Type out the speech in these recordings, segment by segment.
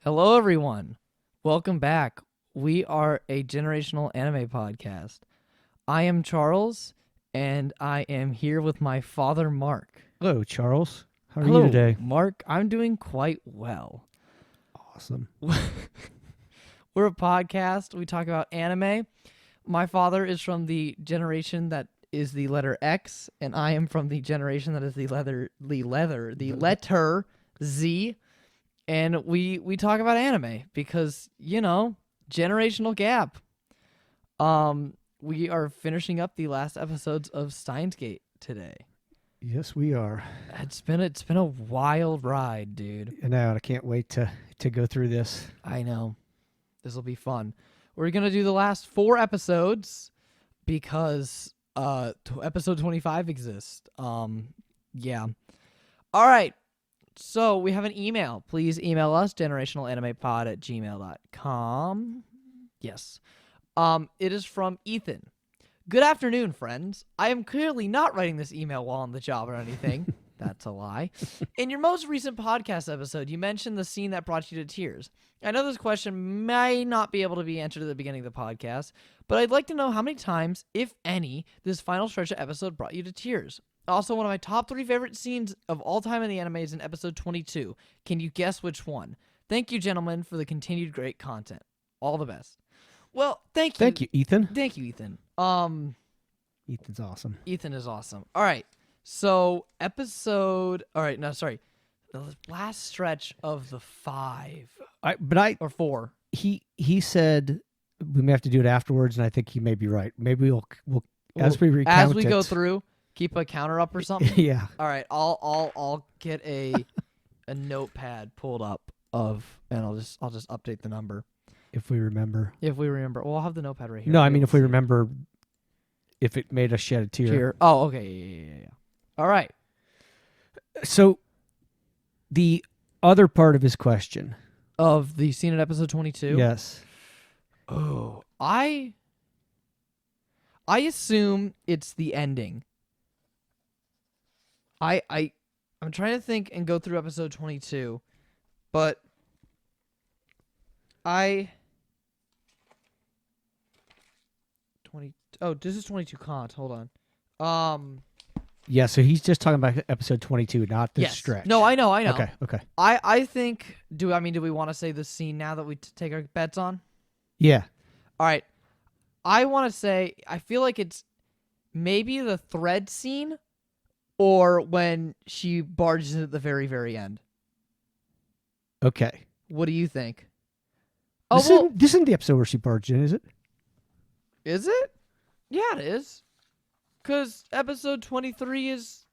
Hello, everyone. Welcome back. We are a generational anime podcast. I am Charles, and I am here with my father, Mark. Hello, Charles. How are Hello, you today? Mark. I'm doing quite well. Awesome. We're a podcast. We talk about anime. My father is from the generation that is the letter X, and I am from the generation that is the letter Z. And we talk about anime because, generational gap. We are finishing up the last episodes of Steins today. Yes, we are. It's been a wild ride, dude. And I can't wait to go through this. I know. This will be fun. We're going to do the last 4 episodes because episode 25 exists. Yeah. All right. So we have an email. Please email us, generationalanimepod@gmail.com. Yes. It is from Ethan. Good afternoon, friends. I am clearly not writing this email while on the job or anything. That's a lie. In your most recent podcast episode, you mentioned the scene that brought you to tears. I know this question may not be able to be answered at the beginning of the podcast, but I'd like to know how many times, if any, this final stretch of episode brought you to tears. Also, one of my top 3 favorite scenes of all time in the anime is in episode 22. Can you guess which one? Thank you, gentlemen, for the continued great content. All the best. Well, thank you. Thank you, Ethan. Thank you, Ethan. Ethan's awesome. Ethan is awesome. All right. So, the last stretch of the 5. Or 4. He said we may have to do it afterwards, and I think he may be right. Maybe we'll as we recount as we go through, keep a counter up or something. Yeah. All right. I'll get a notepad pulled up and I'll just update the number If we remember. Well, I'll have the notepad right here. No, I mean if we remember, if it made us shed a tear. Oh, okay. Yeah. All right. So, the other part of his question. Of the scene in episode 22? Yes. Oh, I assume it's the ending. I'm trying to think and go through episode 22, but this is 22 Kant. Hold on. Yeah, so he's just talking about episode 22, not the stretch. No, I know. Okay. I think, do we want to say this scene now that we take our bets on? Yeah. All right. I want to say, I feel like it's maybe the thread scene or when she barges in at the very, very end. Okay. What do you think? This isn't the episode where she barged in, is it? Is it? Yeah, it is. Because episode 23 is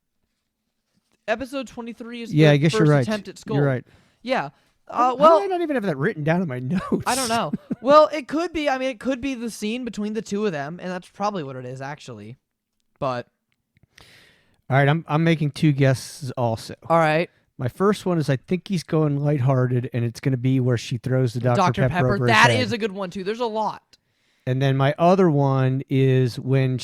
yeah, the I guess first you're right. attempt at Skull. You're right. Yeah. How do I not even have that written down in my notes? I don't know. Well, it could be. I mean, it could be the scene between the two of them, and that's probably what it is, actually. But all right, I'm making 2 guesses also. All right. My first one is I think he's going lighthearted, and it's going to be where she throws the Dr. Pepper over his That head. is a good one too. There's a lot. And then my other one is when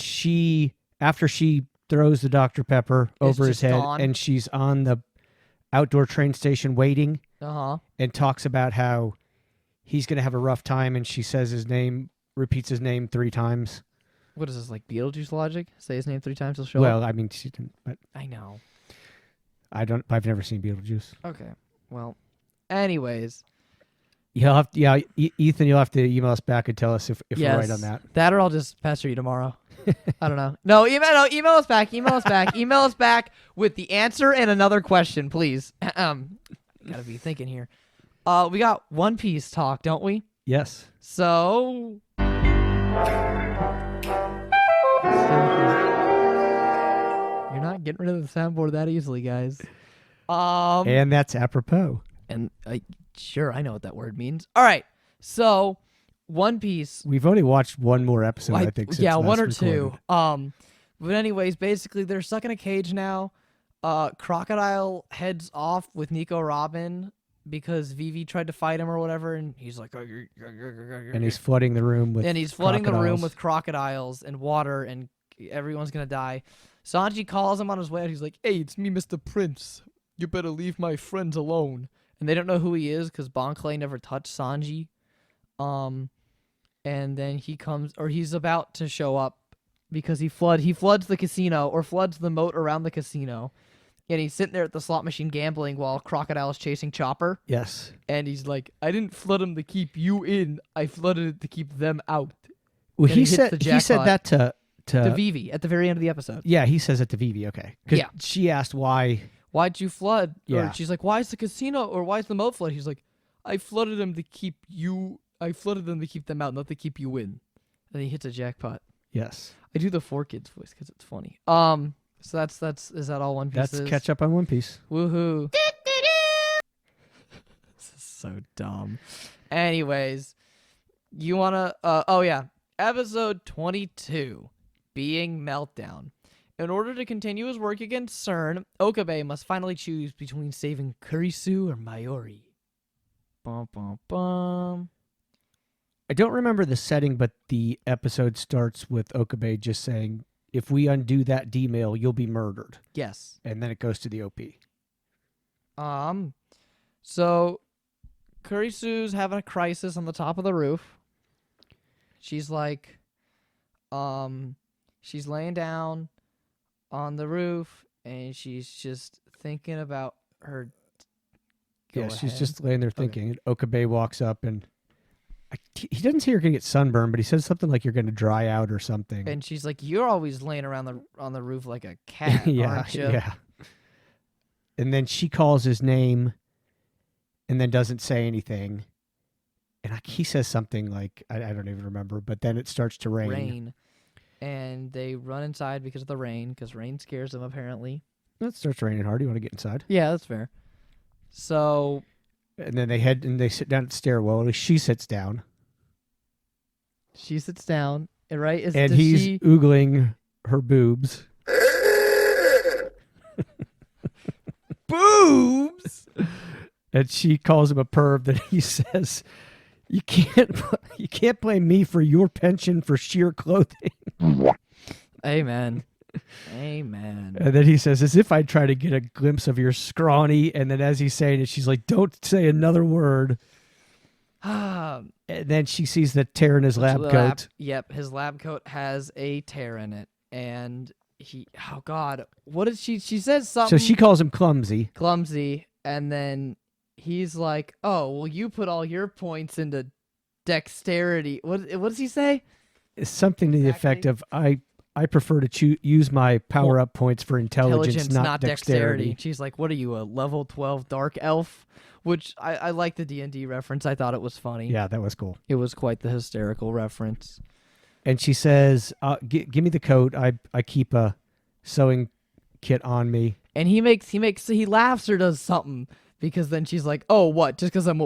after she throws the Dr. Pepper over his head, gone. and she's on the outdoor train station waiting, and talks about how he's going to have a rough time, and she says repeats his name 3 times. What is this, like Beetlejuice logic? Say his name 3 times, he'll show up? Well, I mean, she didn't, but I know. I've never seen Beetlejuice. Okay. Well, anyways. Ethan, you'll have to email us back and tell us if we're right on that. That or I'll just pester you tomorrow. I don't know. No, email us back. Email us back with the answer and another question, please. Gotta be thinking here. We got One Piece talk, don't we? Yes. So you're not getting rid of the soundboard that easily, guys. And that's apropos. And sure, I know what that word means. All right, so One Piece. We've only watched one more episode, I think. Since last 1 or recorded. 2. But anyways, basically they're stuck in a cage now. Crocodile heads off with Nico Robin because Vivi tried to fight him or whatever, and he's like, and he's flooding the room with crocodiles and water, and everyone's gonna die. Sanji calls him on his way out. He's like, "Hey, it's me, Mr. Prince. You better leave my friends alone." and they don't know who he is because Bon Clay never touched Sanji. And then he's about to show up because he floods the casino or floods the moat around the casino. And he's sitting there at the slot machine gambling while Crocodile's chasing Chopper. Yes. And he's like, I didn't flood him to keep you in. I flooded it to keep them out. Well, And he said that to Vivi at the very end of the episode. Yeah, he says it to Vivi. Okay. 'Cause she asked why. Why'd you flood? Yeah. Or she's like, why is the casino or why is the moat flooded? He's like, I flooded them to keep you. I flooded them to keep them out, not to keep you in. And he hits a jackpot. Yes. I do the 4Kids voice because it's funny. So that's is that all One Piece? That's catch up on One Piece. Woohoo! This is so dumb. Anyways, you wanna? Oh yeah, episode 22, Being Meltdown. In order to continue his work against CERN, Okabe must finally choose between saving Kurisu or Mayuri. Bum bum bum. I don't remember the setting, but the episode starts with Okabe just saying, if we undo that D-mail, you'll be murdered. Yes. And then it goes to the OP. So Kurisu's having a crisis on the top of the roof. She's like, she's laying down on the roof and she's just thinking about her. She's just laying there thinking. Okay. Okabe walks up and he doesn't say you're going to get sunburned, but he says something like you're going to dry out or something. And she's like, you're always laying around on the roof like a cat, aren't you? Yeah. And then she calls his name and then doesn't say anything. And he says something like, I don't even remember, but then it starts to rain. And they run inside because of the rain, because rain scares them apparently. It starts raining hard. You want to get inside? Yeah, that's fair. So... And then they sit down at the stairwell. At least she sits down. She sits down, right? And he's oogling her boobs. Boobs! And she calls him a perv. That he says, you can't blame me for your penchant for sheer clothing. Amen. Amen. And then he says, as if I'd try to get a glimpse of your scrawny. And then as he's saying it, she's like, don't say another word. And then she sees the tear in his lab coat. Yep, his lab coat has a tear in it. And oh God, what did she says something. So she calls him clumsy. Clumsy. And then he's like, oh, well, you put all your points into dexterity. What does he say? It's something to the effect of, I prefer to use my power-up points for intelligence, not dexterity. She's like, what are you, a level 12 dark elf? Which I like the D&D reference. I thought it was funny. Yeah, that was cool. It was quite the hysterical reference. And she says, give me the coat. I keep a sewing kit on me. And he laughs or does something because then she's like, oh, what? Just because I'm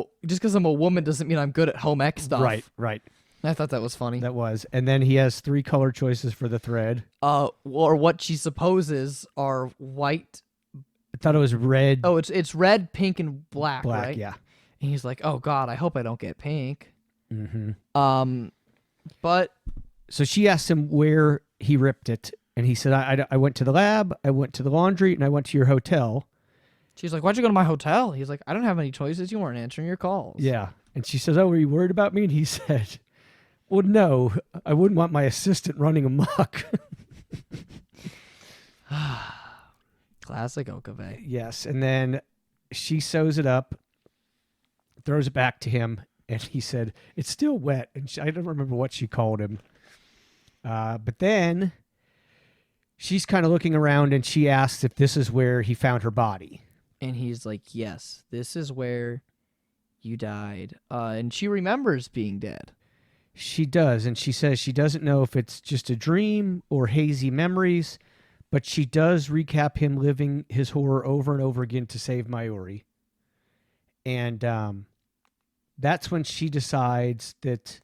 a woman doesn't mean I'm good at home ec stuff. Right. I thought that was funny. That was. And then he has 3 color choices for the thread. Or what she supposes are white. I thought it was red. Oh, it's red, pink, and black, right? Yeah. And he's like, oh, God, I hope I don't get pink. Mm-hmm. But... So she asked him where he ripped it. And he said, I went to the lab, I went to the laundry, and I went to your hotel. She's like, why'd you go to my hotel? He's like, I don't have any choices. You weren't answering your calls. Yeah. And she says, oh, were you worried about me? And he said... Well, no, I wouldn't want my assistant running amok. Classic Okabe. Yes, and then she sews it up, throws it back to him, and he said, it's still wet. And I don't remember what she called him. But then she's kind of looking around, and she asks if this is where he found her body. And he's like, yes, this is where you died. And she remembers being dead. She does, and she says she doesn't know if it's just a dream or hazy memories, but she does recap him living his horror over and over again to save Mayuri. And that's when she decides that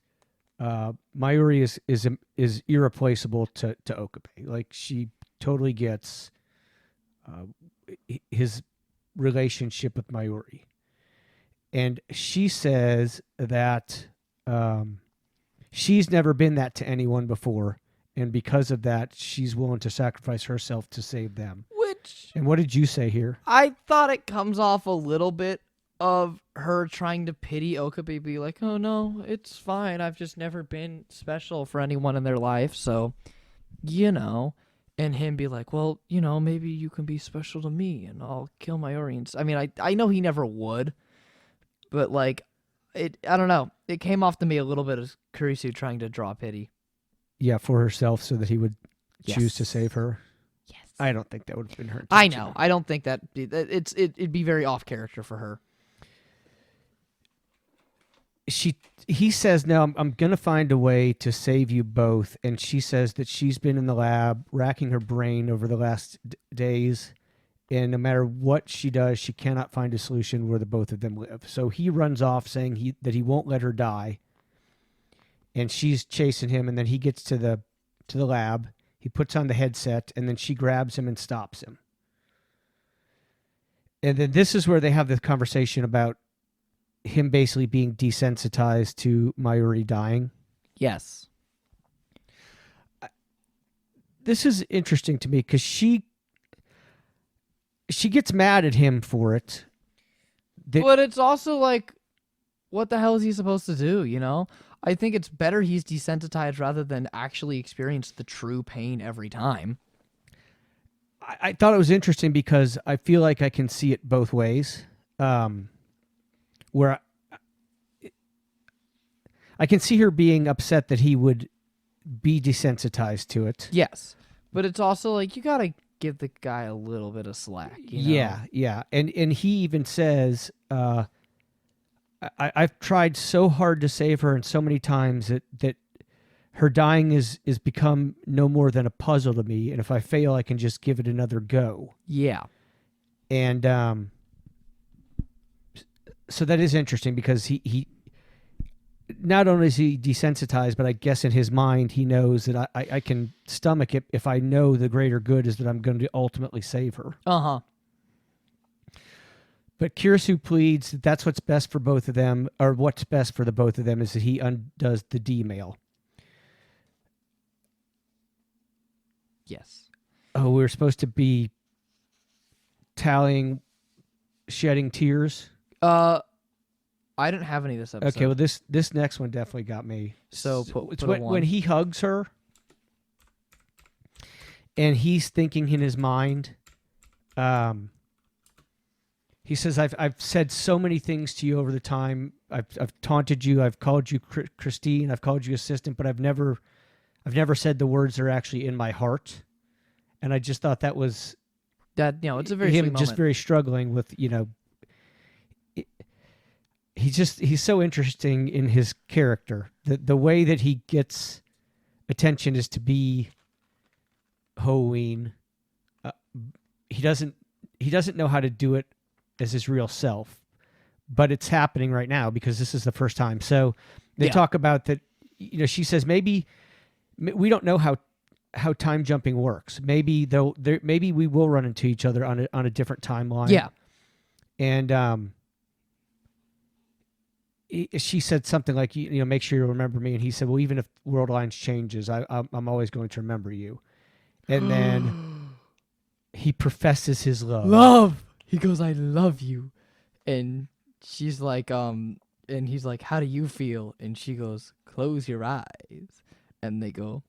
Mayuri is irreplaceable to Okabe. Like, she totally gets his relationship with Mayuri. And she says that... she's never been that to anyone before, and because of that, she's willing to sacrifice herself to save them. Which... And what did you say here? I thought it comes off a little bit of her trying to pity Okabe, be like, oh no, it's fine. I've just never been special for anyone in their life. So, and him be like, well, maybe you can be special to me and I'll kill my Orients. I mean, I know he never would, but like, I don't know. It came off to me a little bit as Kurisu trying to draw pity. Yeah, for herself so that he would choose to Yes. save her. Yes. I don't think that would have been her I intention. know. I don't think it'd be very off character for her. He says, no, I'm going to find a way to save you both. And she says that she's been in the lab racking her brain over the last days. And no matter what she does, she cannot find a solution where the both of them live. So he runs off saying that he won't let her die. And she's chasing him. And then he gets to the lab. He puts on the headset and then she grabs him and stops him. And then this is where they have the conversation about him basically being desensitized to Mayuri dying. Yes. This is interesting to me because she gets mad at him for it. But it's also like, what the hell is he supposed to do, I think it's better he's desensitized rather than actually experience the true pain every time. I thought it was interesting because I feel like I can see it both ways. Where I can see her being upset that he would be desensitized to it. Yes. But it's also like, you got to give the guy a little bit of slack. Yeah. And he even says, I've tried so hard to save her and so many times that her dying is become no more than a puzzle to me. And if I fail, I can just give it another go. Yeah. And so that is interesting because he not only is he desensitized, but I guess in his mind he knows that I can stomach it if I know the greater good is that I'm going to ultimately save her. Uh-huh. But Kurisu pleads that that's what's best for both of them, or what's best for the both of them is that he undoes the D-mail. Yes. Oh, we were supposed to be shedding tears. I didn't have any this episode. Okay, well this next one definitely got me. So it's put a when he hugs her, and he's thinking in his mind. He says, "I've said so many things to you over the time. I've taunted you. I've called you Christine. I've called you assistant, but I've never said the words that are actually in my heart." And I just thought that was that. It's a very him sweet just moment. very struggling with He's so interesting in his character. The way that he gets attention is to be Halloween. He doesn't know how to do it as his real self, but it's happening right now because this is the first time. So they talk about that. She says maybe we don't know how time jumping works. Maybe maybe we will run into each other on a different timeline. Yeah. And she said something like, make sure you remember me. And he said, well, even if world lines changes, I'm always going to remember you. And then he professes his love. He goes, I love you. And she's like, and he's like, how do you feel? And she goes, close your eyes. And they go,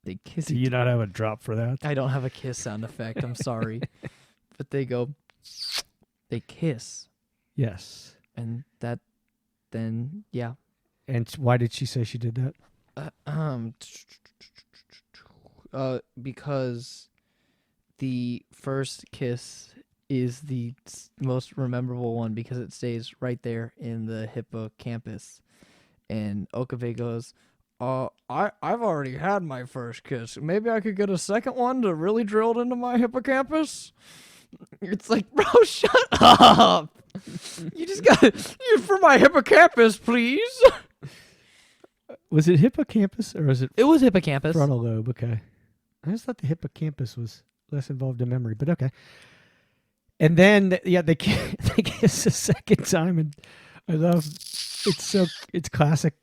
they kiss. Do you not have a drop for that? I don't have a kiss sound effect. I'm sorry. But they kiss. Yes. And yeah. And why did she say she did that? Because the first kiss is the most memorable one because it stays right there in the hippocampus. And Okabe goes, I've already had my first kiss. Maybe I could get a second one to really drill into my hippocampus? It's like, bro, shut up. You just got for my hippocampus, please. Was it hippocampus or was it? It was hippocampus. Frontal lobe. Okay. I just thought the hippocampus was less involved in memory, but okay. And then they kiss a second time, and I love it's classic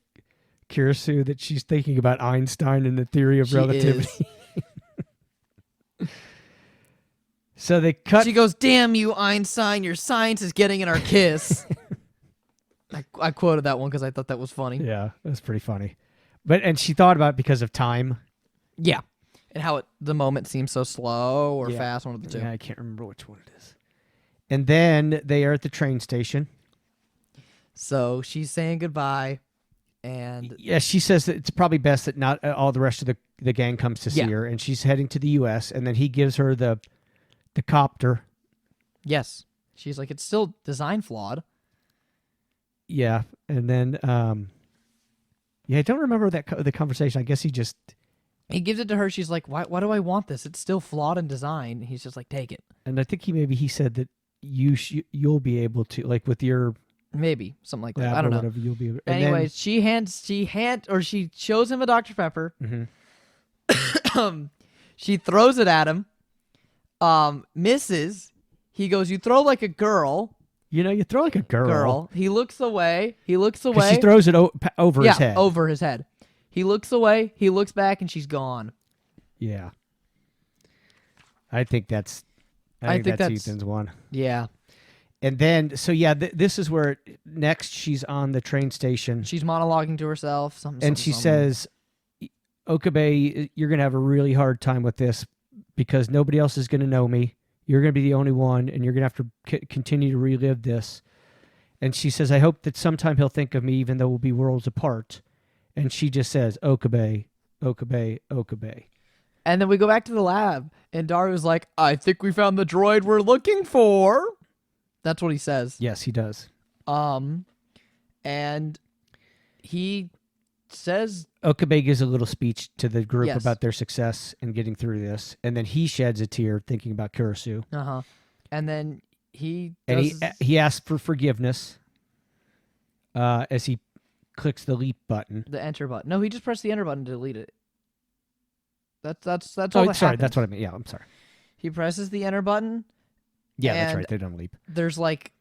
Kurisu that she's thinking about Einstein and the theory of relativity. So they cut. She goes, "Damn you, Einstein! Your science is getting in our kiss." I quoted that one because I thought that was funny. Yeah, it was pretty funny. And she thought about it because of time. Yeah, and how the moment seems so slow or fast. One of the two. Yeah, I can't remember which one it is. And then they are at the train station. So she's saying goodbye, and yeah, she says that it's probably best that not all the rest of the gang comes to see her, and she's heading to the U.S. And then he gives her the copter. Yes, she's like, it's still design flawed. Yeah, and then I don't remember the conversation. I guess he gives it to her. She's like, why do I want this? It's still flawed in design. He's just like, take it. And I think he said that you'll be able to, like, with your maybe something like that. I don't know. Whatever, you'll be able, anyways, she shows him a Dr. Pepper. Mm-hmm. She throws it at him. Misses. He goes, "You throw like a girl." You throw like a girl. He looks away. She throws it over his head. over his head. He looks away. He looks back, and she's gone. Yeah. I think that's Ethan's one. Yeah. And then, this is where next she's on the train station. She's monologuing to herself. She says, "Okabe, you're going to have a really hard time with this because nobody else is going to know me. You're going to be the only one, and you're going to have to continue to relive this." And she says, "I hope that sometime he'll think of me, even though we'll be worlds apart." And she just says, "Okabe, Okabe, Okabe." And then we go back to the lab, and Daru's like, "I think we found the droid we're looking for." That's what he says. Yes, he does. And he says... Okabe gives a little speech to the group about their success in getting through this, and then he sheds a tear thinking about Kurisu. And then he asks for forgiveness as he clicks the leap button. The enter button. No, he just pressed the enter button to delete it. That's all that sorry, happens. That's what I mean. Yeah, I'm sorry. He presses the enter button. Yeah, that's right. They don't leap. There's like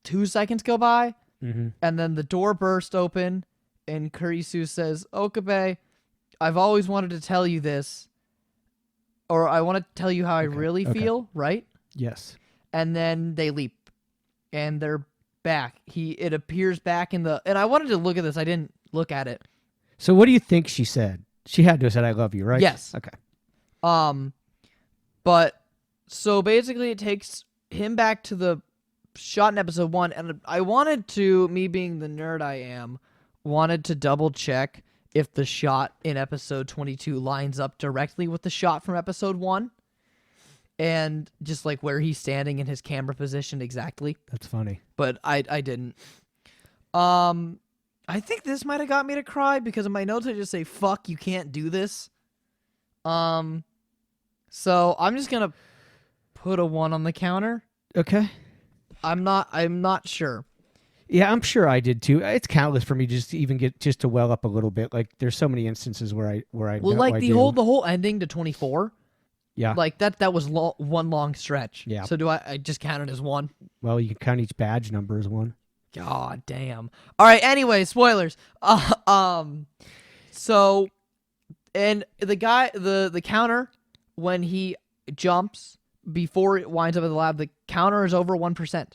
2 seconds go by, and then the door bursts open, and Kurisu says, "Okabe, I've always wanted to tell you this, or I want to tell you how I really feel, right?" Yes. And then they leap, and they're back. It appears back in the... And I wanted to look at this. I didn't look at it. So what do you think she said? She had to have said, "I love you," right? Yes. Okay. But so basically it takes him back to the shot in episode 1, and I wanted to, me being the nerd I am, wanted to double check if the shot in episode 22 lines up directly with the shot from episode 1, and just like where he's standing in his camera position exactly. That's funny. But I didn't. I think this might have got me to cry because in my notes I just say, "Fuck, you can't do this." So I'm just gonna put a 1 on the counter. Okay. I'm not sure. Yeah, I'm sure I did too. It's countless for me just to well up a little bit. Like there's so many instances where I well, like the whole ending to 24. Yeah. Like that was one long stretch. Yeah. So do I just count it as 1? Well, you can count each badge number as 1. God damn. All right. Anyway, spoilers. So, and the guy, the counter, when he jumps before it winds up at the lab, the counter is over 1%.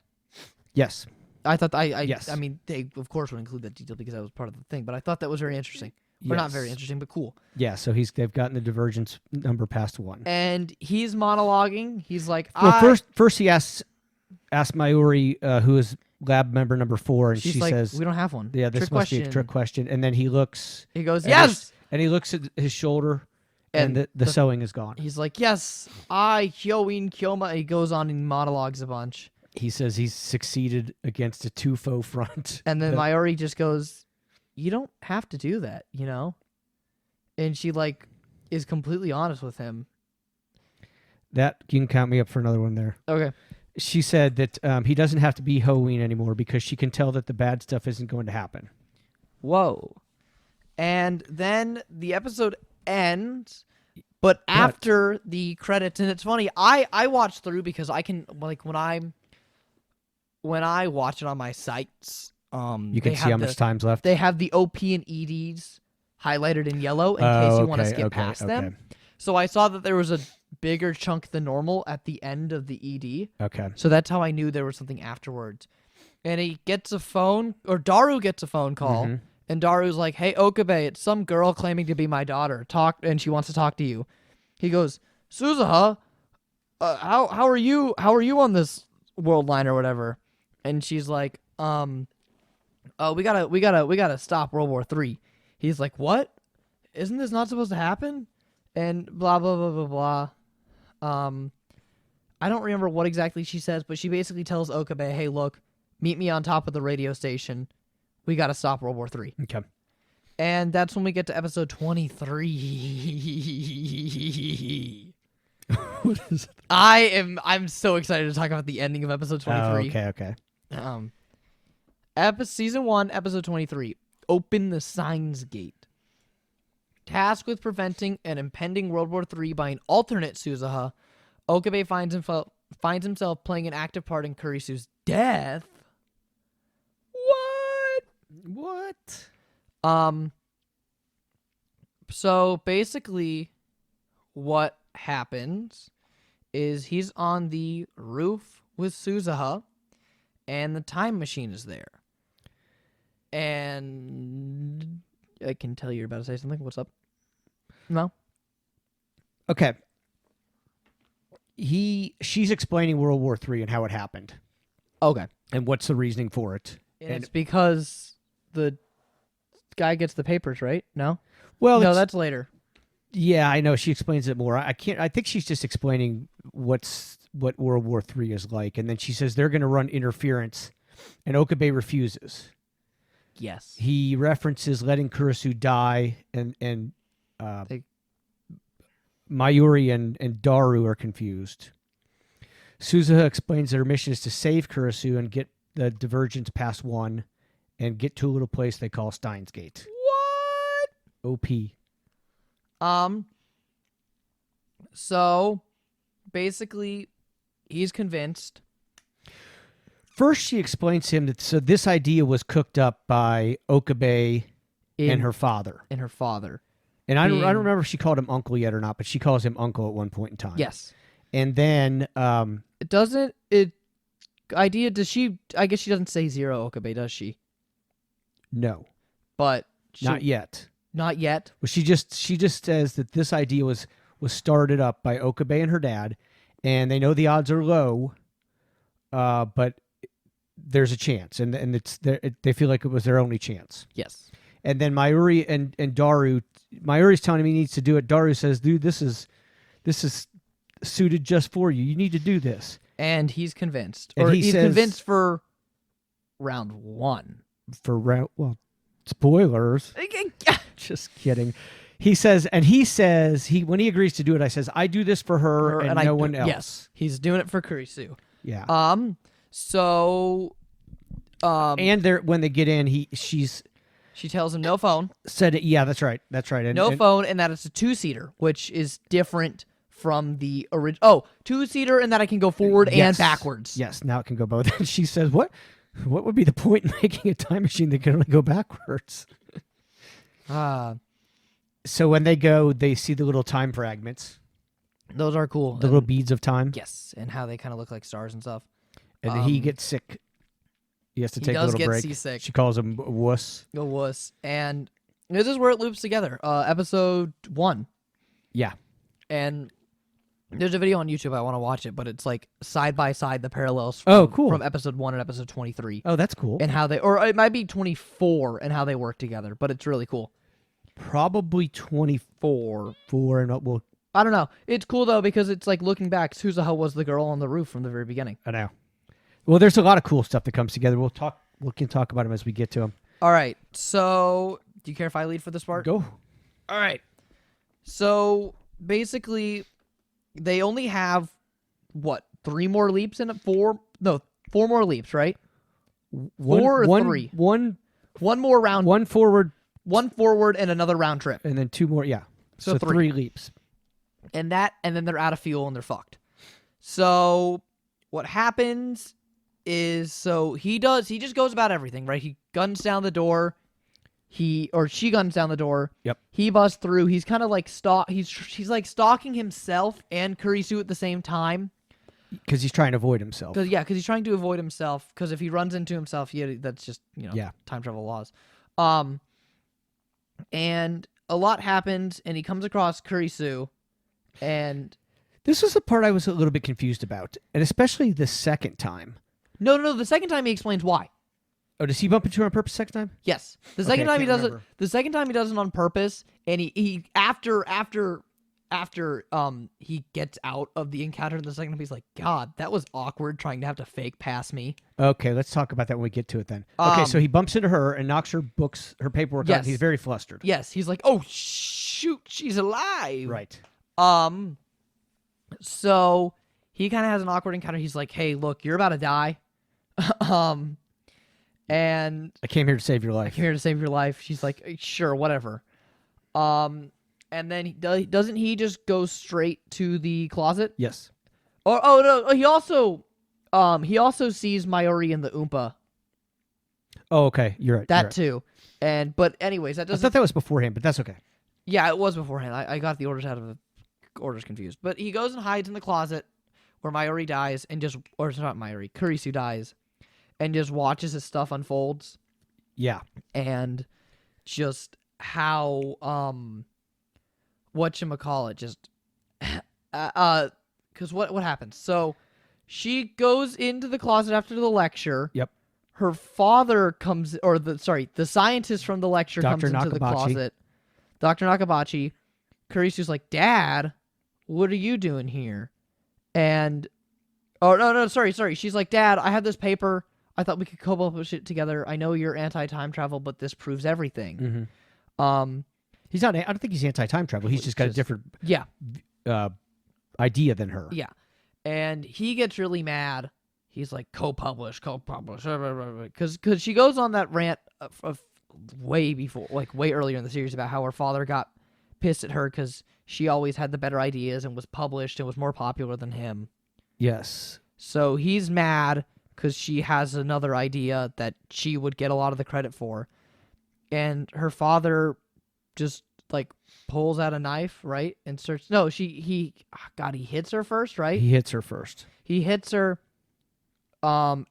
Yes. I thought yes. I mean, they of course would include that detail because that was part of the thing, but I thought that was very interesting. Or not very interesting, but cool. Yeah. So they've gotten the divergence number past 1. And he's monologuing. He's like, first he asks Mayuri, who is lab member number 4, and she like, says, "We don't have one." Yeah, this must be a trick question. And then he looks. He goes, "Yes." And he looks at his shoulder, and the sewing is gone. He's like, "Yes, I Hyoin Kyoma." He goes on and monologues a bunch. He says he's succeeded against a two-foe front. And then Mayuri just goes, "You don't have to do that, you know?" And she like is completely honest with him. That you can count me up for another one there. Okay. She said that he doesn't have to be Halloween anymore because she can tell that the bad stuff isn't going to happen. Whoa. And then the episode ends, but after the credits, and it's funny, I watched through because I can, like, when I watch it on my sites, you can see how much time's left. They have the OP and EDs highlighted in yellow in case you want to skip past them. So I saw that there was a bigger chunk than normal at the end of the ED. Okay. So that's how I knew there was something afterwards. And he gets a phone, or Daru gets a phone call, Mhm. and Daru's like, "Hey, Okabe, it's some girl claiming to be my daughter. And she wants to talk to you." He goes, "Suzuha, how are you? How are you on this world line or whatever?" And she's like, "Oh, we gotta stop World War III." He's like, "What? Isn't this not supposed to happen?" And blah blah blah blah blah. I don't remember what exactly she says, but she basically tells Okabe, "Hey, look, meet me on top of the radio station. We gotta stop World War III." Okay. And that's when we get to episode 23. What is it? I'm so excited to talk about the ending of episode 23. Oh, okay. Season 1, episode 23. Open the Steins Gate. Tasked with preventing an impending World War III by an alternate Suzuha, Okabe finds himself playing an active part in Kurisu's death. What? So basically what happens is he's on the roof with Suzuha and the time machine is there. And I can tell you're about to say something. What's up? No? Okay. She's explaining World War III and how it happened Okay. and what's the reasoning for it. And it's because the guy gets the papers, right? No? Well, No, that's later. yeah, I know. She explains it more. I think she's just explaining what World War III is like, and then she says they're going to run interference, and Okabe refuses. Yes. He references letting Kurisu die, and Mayuri and Daru are confused. Suzuha explains that her mission is to save Kurisu and get the divergence past 1 and get to a little place they call Steins Gate. What? OP. So basically he's convinced. First, she explains to him that this idea was cooked up by Okabe and her father. And her father. And I don't remember if she called him uncle yet or not, but she calls him uncle at one point in time. Yes. And then I guess she doesn't say zero Okabe, does she? no, But not yet. Not yet. Well, she just says that this idea was started up by Okabe and her dad, and they know the odds are low, but there's a chance, and they feel like it was their only chance. Yes. And then Mayuri and Daru, Mayuri's telling him he needs to do it. Daru says, "Dude, this is suited just for you. You need to do this." And he's convinced, And or he he's says- convinced for round 1. Spoilers. Just kidding. He says when he agrees to do it, I says, "I do this for her and no one else." Yes, he's doing it for Kurisu. Yeah. So, and when they get in, she tells him no phone, said it. Yeah, that's right. That's right. no phone, and that it's a 2-seater, which is different from the original. Oh, 2-seater, and that I can go forward and backwards. Yes, now it can go both. And she says, "What would be the point in making a time machine that can only go backwards?" So when they go, they see the little time fragments, Those are cool. the little beads of time. Yes, and how they kind of look like stars and stuff. And then he gets sick. He has to take a does little get break. seasick. She calls him wuss. Go wuss. And this is where it loops together. Episode 1. Yeah. And there's a video on YouTube. I want to watch it, but it's like side by side the parallels cool. from episode 1 and episode 23. Oh, that's cool. And how they, or it might be 24 and how they work together, but it's really cool. Probably 24. And we'll. I don't know. It's cool though because it's like looking back, Suzuha was the girl on the roof from the very beginning. I know. Well, there's a lot of cool stuff that comes together. We can talk about them as we get to them. All right. So, do you care if I lead for this part? Go. All right. So, basically, they only have, 3 more leaps in it? 4 more leaps, right? 4 or 3? One more round. One forward. 1 forward and another round trip. And then 2 more. Yeah. So 3 leaps. And then they're out of fuel and they're fucked. So, what happens is, he just goes about everything, right? He guns down the door. she guns down the door. Yep. He busts through. He's kind of like he's like stalking himself and Kurisu at the same time. Because he's trying to avoid himself. Because he's trying to avoid himself. Because if he runs into himself, that's just time travel laws. And a lot happens, and he comes across Kurisu, and this was the part I was a little bit confused about, and especially the second time. No. The second time he explains why. Oh, does he bump into her on purpose second time? Yes. The second time he does remember. it. The second time he does it on purpose, and he after he gets out of the encounter the second time, he's like, God, that was awkward trying to have to fake pass me. Okay, let's talk about that when we get to it then. Okay, so he bumps into her and knocks her paperwork out. And he's very flustered. Yes, he's like, oh shoot, she's alive. Right. So he kind of has an awkward encounter. He's like, hey, look, you're about to die. And I came here to save your life. I'm here to save your life. She's like, sure, whatever. And then doesn't he just go straight to the closet? Yes. Oh no, he also sees Mayuri in the Oompa. Oh, okay. You're right. That too. But anyways, that I doesn't. thought that was beforehand, but that's okay. Yeah, it was beforehand. I got the orders confused. But he goes and hides in the closet where Mayuri dies and or it's not Mayuri, Kurisu dies, and just watches his stuff unfolds. Yeah. And just how whatchamacallit, just because what happens? So she goes into the closet after the lecture. Yep. Her father comes, the scientist from the lecture comes into the closet. Dr. Nakabachi. Kurisu's like, Dad, what are you doing here? And sorry. She's like, Dad, I have this paper. I thought we could co-publish it together. I know you're anti-time travel, but this proves everything. Mm-hmm. He's not. I don't think he's anti-time travel. He's just got a different idea than her. Yeah, and he gets really mad. He's like, co-publish, because she goes on that rant of way before, like way earlier in the series, about how her father got pissed at her because she always had the better ideas and was published and was more popular than him. Yes. So he's mad because she has another idea that she would get a lot of the credit for. And her father just, like, pulls out a knife, right? And starts... No, he hits her first, right? He hits her first. He hits her, and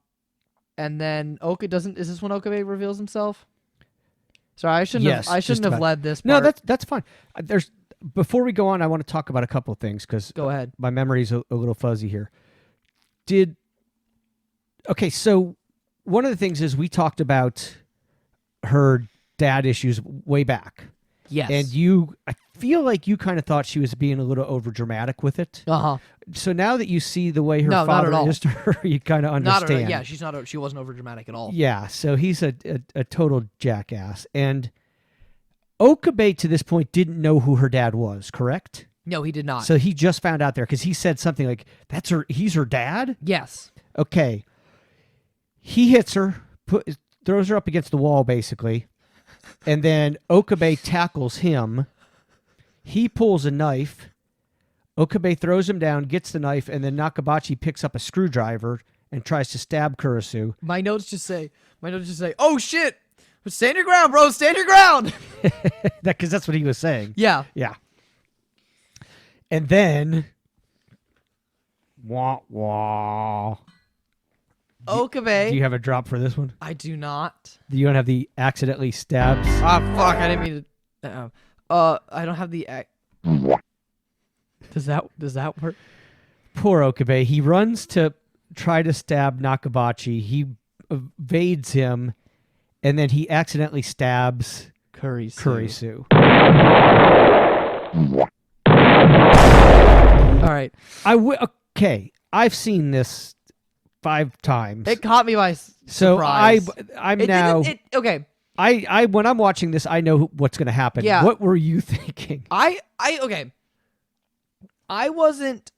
then Oka doesn't... Is this when Okabe reveals himself? Sorry, I shouldn't have led this part. No, that's fine. Before we go on, I want to talk about a couple of things, because Go ahead. My memory's a little fuzzy here. Okay, so one of the things is we talked about her dad issues way back. Yes. And I feel like you kind of thought she was being a little over dramatic with it. Uh-huh. So now that you see the way her not father at all. is to her, you kind of understand. She wasn't over dramatic at all. Yeah, so he's a total jackass. And Okabe to this point didn't know who her dad was, correct? No, he did not. So he just found out there because he said something like, he's her dad? Yes. Okay. He hits her, throws her up against the wall, basically. And then Okabe tackles him. He pulls a knife. Okabe throws him down, gets the knife, and then Nakabachi picks up a screwdriver and tries to stab Kurisu. My notes just say, oh shit! Stand your ground, bro! Stand your ground! Because that's what he was saying. Yeah. Yeah. And then... Wah, wah. Okabe. Do you have a drop for this one? I do not. Do you don't have the accidentally stabs? Ah, fuck! I didn't mean to. I don't have the. Does that work? Poor Okabe. He runs to try to stab Nakabachi. He evades him, and then he accidentally stabs Kurisu. All right. Okay. I've seen this 5 times. It caught me by surprise. So I'm now. Okay. I when I'm watching this, I know what's going to happen. Yeah. What were you thinking? Okay. I wasn't.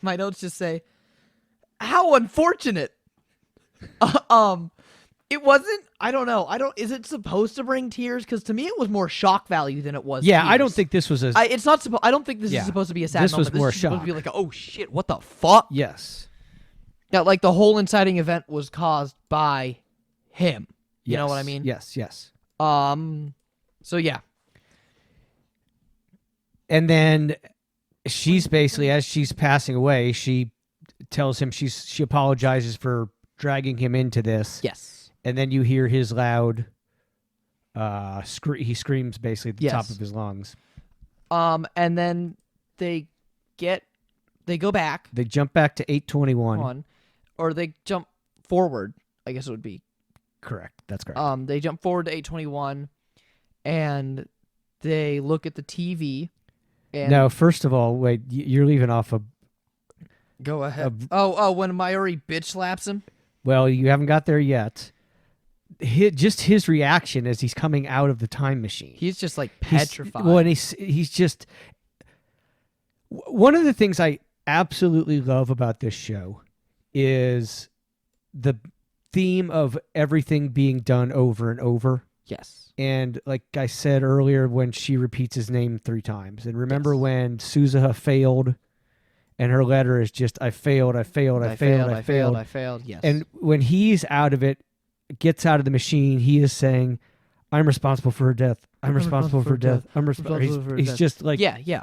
My notes just say, "How unfortunate." It wasn't. I don't know. Is it supposed to bring tears? Because to me, it was more shock value than it was. Yeah, tears. I don't think this was a. It's not supposed. I don't think this is supposed to be a sad this moment. Was more this is shock. supposed to be like, oh shit, what the fuck? Yes. Yeah, like the whole inciting event was caused by him. You know what I mean? Yes, yes. So yeah. And then she's basically, as she's passing away, she tells him she apologizes for dragging him into this. Yes. And then you hear his loud he screams basically at the Yes. top of his lungs. And then they go back. They jump back to 821. Or they jump forward, I guess it would be. Correct. That's correct. They jump forward to 821 and they look at the TV. And Now, first of all, wait, you're leaving off a... Go ahead. When Mayuri bitch slaps him? Well, you haven't got there yet. Just his reaction as he's coming out of the time machine. He's just like petrified. And he's just... One of the things I absolutely love about this show is the theme of everything being done over and over. Yes. And like I said earlier, when she repeats his name 3 times. And remember Yes. when Suzuha failed and her letter is just, I failed. Yes. And when he's out of it, gets out of the machine, he is saying, I'm responsible for her death. I'm responsible for her death. He's just like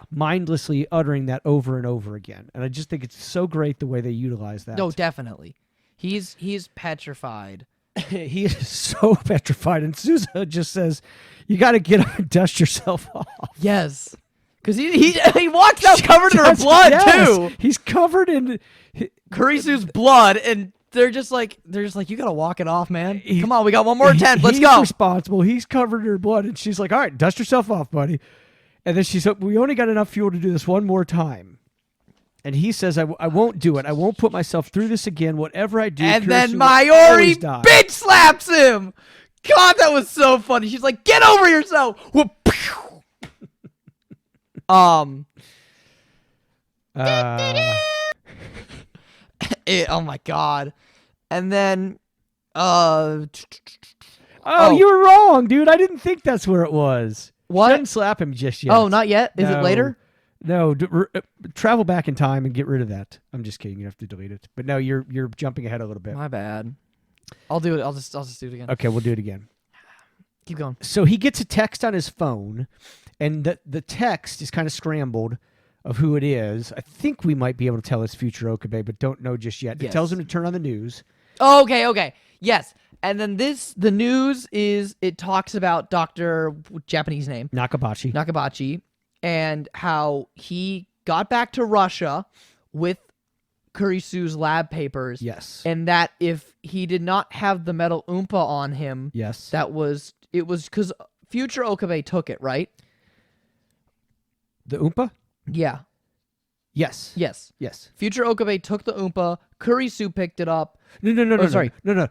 mindlessly uttering that over and over again. And I just think it's so great the way they utilize that. No, definitely. He's petrified. He is so petrified. And Suzuha just says, you got to get up and dust yourself off. Yes. Because he walks out covered in her blood, too. He's covered in... Kurisu's blood, and they're just like, you got to walk it off, man. Come on, we got one more attempt. Let's he's go. Responsible. He's covered in her blood. And she's like, all right, dust yourself off, buddy. And then she's like, we only got enough fuel to do this one more time. And he says, I won't do it. I won't put myself through this again. Whatever I do. And Kurisu then will Mayuri always die. bitch slaps him. God, that was so funny. She's like, get over yourself. Oh my God. And then you were wrong, dude. I didn't think that's where it was. What? She didn't slap him just yet. Oh, not yet? Is it later? No, travel back in time and get rid of that. I'm just kidding. You have to delete it. But no, you're jumping ahead a little bit. My bad. I'll do it. I'll just do it again. Okay, we'll do it again. Keep going. So he gets a text on his phone, and the text is kind of scrambled of who it is. I think we might be able to tell it's future Okabe, but don't know just yet. Yes. It tells him to turn on the news. Oh, okay. Yes. And then the news is, it talks about Dr. Japanese name. Nakabachi. And how he got back to Russia with Kurisu's lab papers. Yes. And that if he did not have the metal Oompa on him, Yes. it was because future Okabe took it, right? The Oompa? Yeah. Yes. Yes. Yes. Future Okabe took the Oompa. Kurisu picked it up. No. Sorry. No.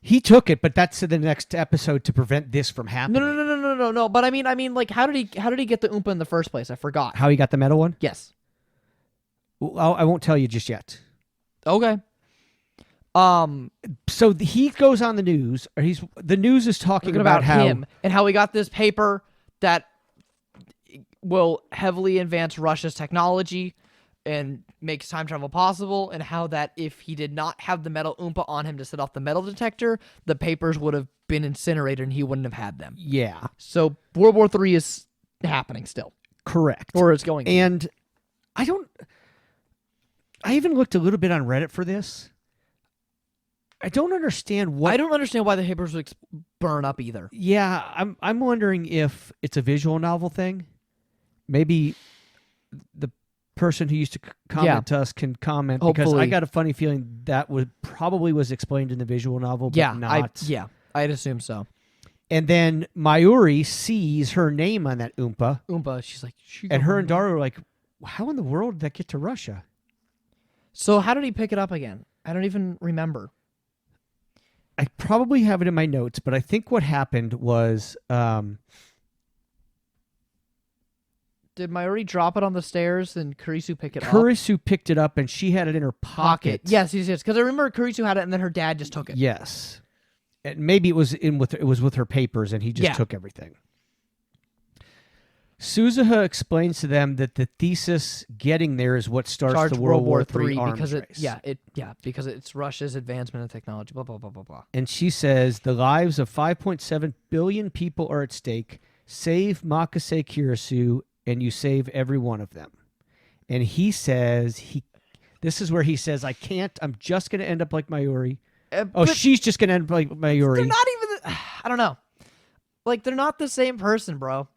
He took it, but that's in the next episode to prevent this from happening. No. But I mean, like, how did he get the Oompa in the first place? I forgot. How he got the metal one? Yes. I won't tell you just yet. Okay. So he goes on the news. Or the news is talking about how him and how he got this paper that will heavily advance Russia's technology and makes time travel possible, and how that if he did not have the metal Oompa on him to set off the metal detector, the papers would have been incinerated and he wouldn't have had them. Yeah. So World War III is happening still. Correct. Or it's going to. And I even looked a little bit on Reddit for this. I don't understand I don't understand why the papers would burn up either. Yeah, I'm wondering if it's a visual novel thing. Maybe the person who used to comment to us can comment, because Hopefully. I got a funny feeling that probably was explained in the visual novel, but not. I'd assume so. And then Mayuri sees her name on that Oompa, She's like, and her and Daru are like, how in the world did that get to Russia? So how did he pick it up again? I don't even remember. I probably have it in my notes, but I think what happened was... Did Mayuri drop it on the stairs and Kurisu pick it up? Kurisu picked it up and she had it in her pocket. Yes. Because I remember Kurisu had it and then her dad just took it. Yes. And maybe it was with her papers and he just took everything. Suzuha explains to them that the thesis getting there is what starts Charged the World War III III arms because race. because it's Russia's advancement in technology. Blah blah blah blah blah. And she says the lives of 5.7 billion people are at stake. Save Makase Kirisu, and you save every one of them. And he says this is where he says, I can't. I'm just going to end up like Mayuri. She's just going to end up like Mayuri. They're not even. I don't know. Like they're not the same person, bro.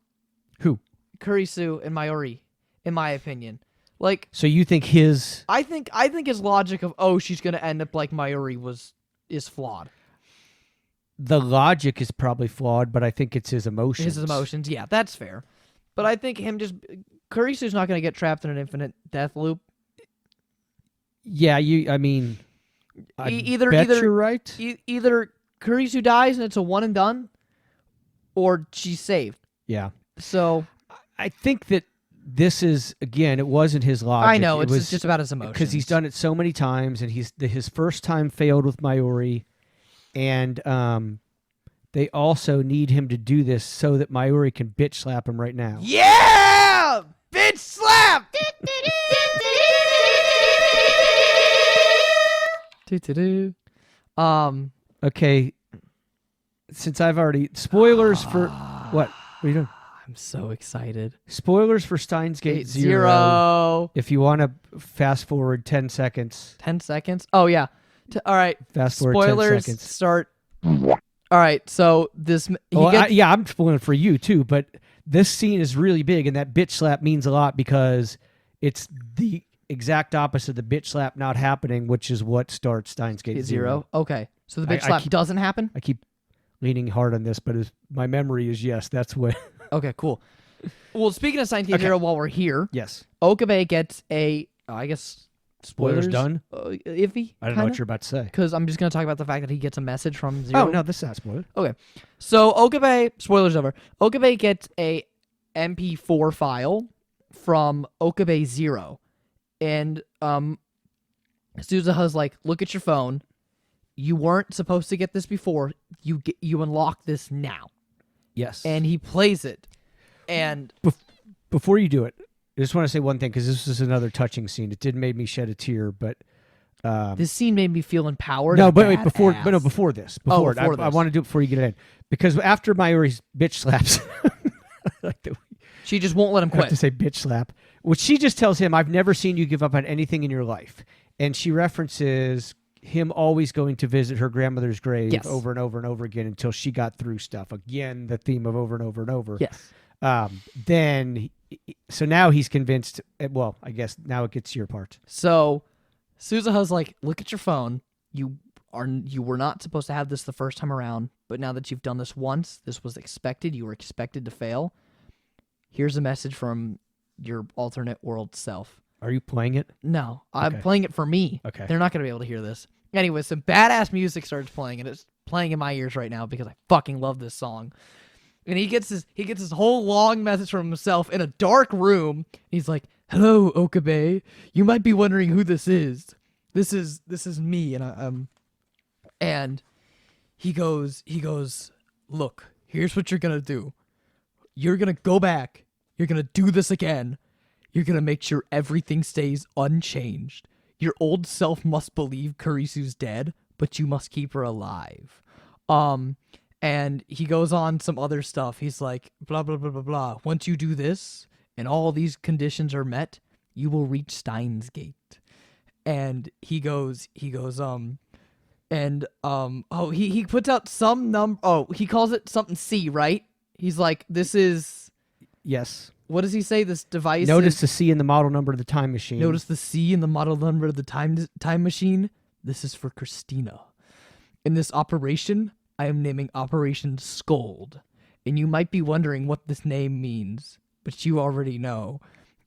Who? Kurisu and Mayuri, in my opinion. Like, so you think his? I think his logic of she's gonna end up like Mayuri is flawed. The logic is probably flawed, but I think it's his emotions. His emotions, yeah, that's fair. But I think Kurisu's not gonna get trapped in an infinite death loop. Yeah, I mean, either you're right. Either Kurisu dies and it's a one and done, or she's saved. Yeah. So I think that this is, again, it wasn't his logic. I know, it's just about his emotions. Because he's done it so many times, and his first time failed with Mayuri, and they also need him to do this so that Mayuri can bitch slap him right now. Yeah! Bitch slap! Okay, since I've already... Spoilers for... What? What are you doing? I'm so excited. Spoilers for Steins Gate 0. If you want to fast forward 10 seconds. 10 seconds? Oh, yeah. All right. Fast forward Spoilers 10 seconds. Start. All right. So this... I'm spoiling for you, too, but this scene is really big, and that bitch slap means a lot because it's the exact opposite of the bitch slap not happening, which is what starts Steins Gate 0. Okay. So the bitch slap doesn't happen? I keep leaning hard on this, but my memory is yes, that's what... Okay, cool. Well, speaking of Steins Gate 0, while we're here, yes, Okabe gets I guess, spoilers done? Iffy? I don't know what you're about to say. Because I'm just going to talk about the fact that he gets a message from 0. Oh, no, this is not spoiled. Okay. So Okabe, spoilers over, Okabe gets a MP4 file from Okabe 0. And Suzuha's like, look at your phone. You weren't supposed to get this before. You unlock this now. Yes. And he plays it. And before you do it, I just want to say one thing, because this is another touching scene. It did make me shed a tear, but this scene made me feel empowered. No, but wait, before this. Before this. I want to do it before you get in. Because after Mayuri's bitch slaps, she just won't let him I have quit. to say bitch slap. Which she just tells him, I've never seen you give up on anything in your life. And she references him always going to visit her grandmother's grave over and over and over again until she got through stuff. Again, the theme of over and over and over. Yes. So now he's convinced. Well, I guess now it gets to your part. So Suzuha's like, look at your phone. You were not supposed to have this the first time around, but now that you've done this once, this was expected. You were expected to fail. Here's a message from your alternate world self. Are you playing it? No, I'm playing it for me. Okay. They're not going to be able to hear this. Anyway, some badass music starts playing, and it's playing in my ears right now because I fucking love this song. And he gets this whole long message from himself in a dark room. He's like, "Hello, Okabe. You might be wondering who this is. This is me." And he goes, "Look, here's what you're gonna do. You're gonna go back. You're gonna do this again. You're gonna make sure everything stays unchanged. Your old self must believe Kurisu's dead, but you must keep her alive." And he goes on some other stuff. He's like, blah, blah, blah, blah, blah. Once you do this, and all these conditions are met, you will reach Steins Gate. And he puts out some number. Oh, he calls it something C, right? He's like, this is... Yes. What does he say? This device Notice the C in the model number of the time machine. Notice the C in the model number of the time machine. This is for Christina. In this operation, I am naming Operation Scold. And you might be wondering what this name means, but you already know.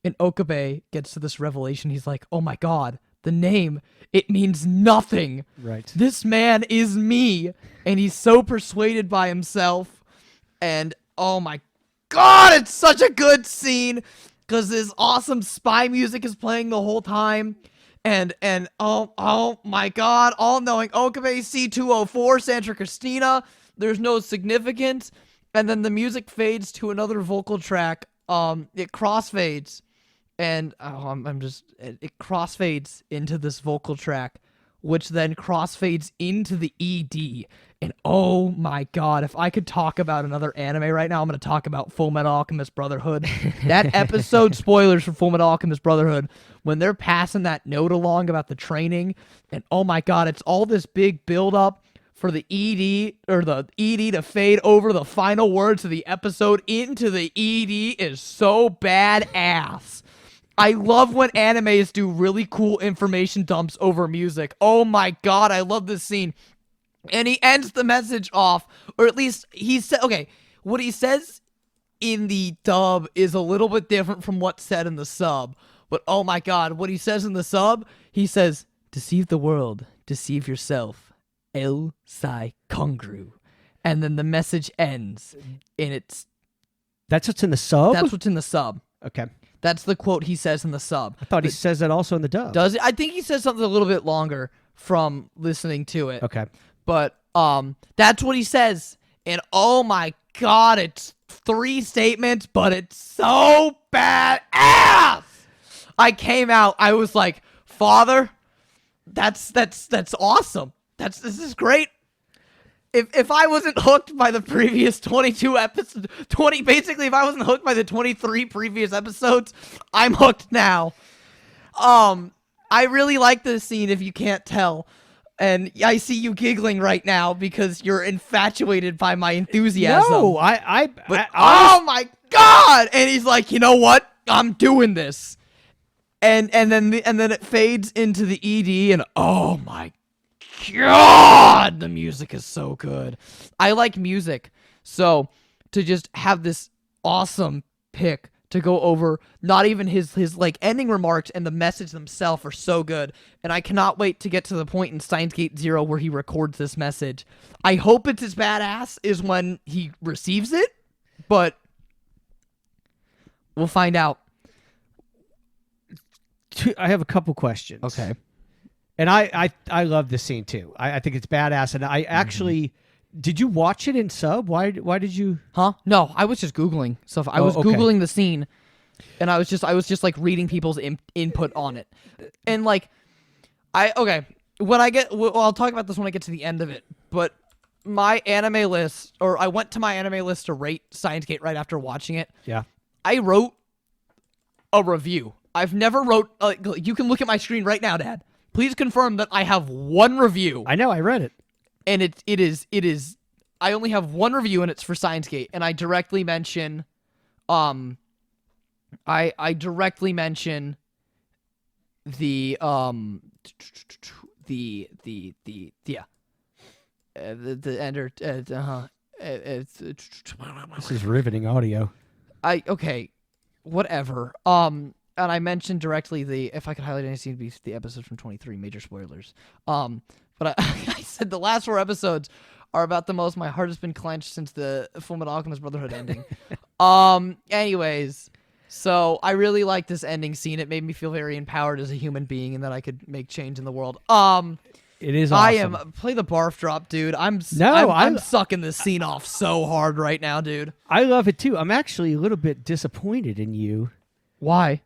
And Okabe gets to this revelation. He's like, oh my god, the name, it means nothing. Right. This man is me. And he's so persuaded by himself. And oh my god, it's such a good scene. Because this awesome spy music is playing the whole time. And oh my god, all-knowing Okabe C204, Santa Cristina. There's no significance. And then the music fades to another vocal track it crossfades, and it crossfades into this vocal track, which then crossfades into the ED. And oh my god, if I could talk about another anime right now, I'm going to talk about Full Metal Alchemist Brotherhood. That episode, spoilers for Full Metal Alchemist Brotherhood, when they're passing that note along about the training, and oh my god, it's all this big build-up for the ED, or the ED to fade over the final words of the episode into the ED is so badass. I love when animes do really cool information dumps over music. Oh my god, I love this scene. And he ends the message off, or at least he said, okay, what he says in the dub is a little bit different from what's said in the sub. But oh my god, what he says in the sub, he says, deceive the world, deceive yourself. El Sai Congroo. And then the message ends, and it's... That's what's in the sub? That's what's in the sub. Okay. That's the quote he says in the sub. I thought he says that also in the dub. Does he? I think he says something a little bit longer from listening to it. Okay. But that's what he says. And oh my god, it's 3 statements, but it's so badass. I came out, I was like, Father, that's awesome. This is great. If I wasn't hooked by the previous 22 episodes, basically if I wasn't hooked by the 23 previous episodes, I'm hooked now. I really like this scene, if you can't tell. And I see you giggling right now because you're infatuated by my enthusiasm. No, oh my god! And he's like, you know what? I'm doing this. And then it fades into the ED, and oh my god, the music is so good. I like music, so to just have this awesome pick to go over, not even his like ending remarks and the message themselves are so good, and I cannot wait to get to the point in Steins Gate 0 where he records this message. I hope it's as badass as when he receives it, but we'll find out. I have a couple questions. Okay. And I love this scene too. I think it's badass, and I actually... Did you watch it in sub? Why did you? Huh? No, I was just Googling stuff. I was Googling the scene, and I was just like reading people's input on it, and like, when I get, well, I'll talk about this when I get to the end of it. But my anime list, or I went to my anime list to rate Steins Gate right after watching it. Yeah. I wrote a review. I've never wrote. You can look at my screen right now, Dad. Please confirm that I have one review. I know. I read it. And it is I only have one review, and it's for Steins Gate, and I directly mention the ender This is riveting audio. Whatever. And I mentioned directly if I could highlight any scene, it'd be the episode from 23, major spoilers. But I said the last 4 episodes are about the most my heart has been clenched since the Fullmetal Alchemist Brotherhood ending. Anyways, so I really like this ending scene. It made me feel very empowered as a human being, and that I could make change in the world. It is awesome. Play the barf drop, dude. I'm sucking this scene off so hard right now, dude. I love it too. I'm actually a little bit disappointed in you. Why?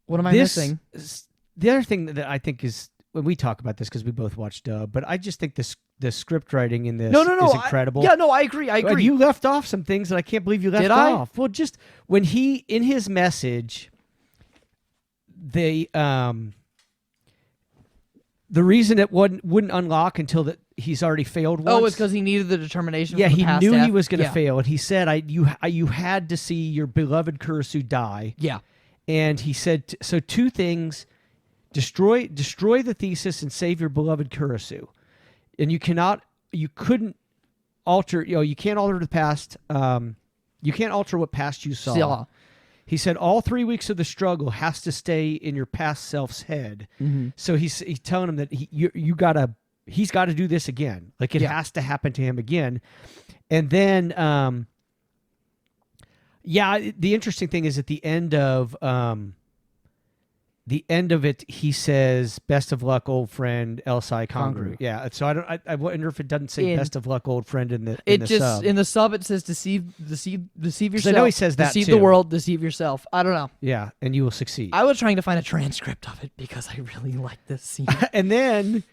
What am I missing? The other thing that I think is, when we talk about this because we both watched dub, but I just think the script writing in this is incredible. I agree. You left off some things that I can't believe you left off. Well, just when he, in his message, the reason it wouldn't unlock until that he's already failed once. Oh, it's because he needed the determination. Yeah, from the he past knew F. he was going to fail, and he said, "You had to see your beloved Kurisu die." Yeah, and he said, "So 2 things: destroy the thesis and save your beloved Kurisu." And you couldn't alter. You can't alter the past. You can't alter what past you saw. Yeah. He said all 3 weeks of the struggle has to stay in your past self's head. Mm-hmm. So he's telling him that he's got to do this again. Like it has to happen to him again. And then, the interesting thing is at the end of the end of it, he says, "Best of luck, old friend, Elsai Congroo." Congroo. Yeah. So I wonder if it doesn't say "Best of luck, old friend" in the sub. In the sub it says deceive yourself. I know he says that deceive too. the world, deceive yourself. I don't know. Yeah, and you will succeed. I was trying to find a transcript of it because I really like this scene. And then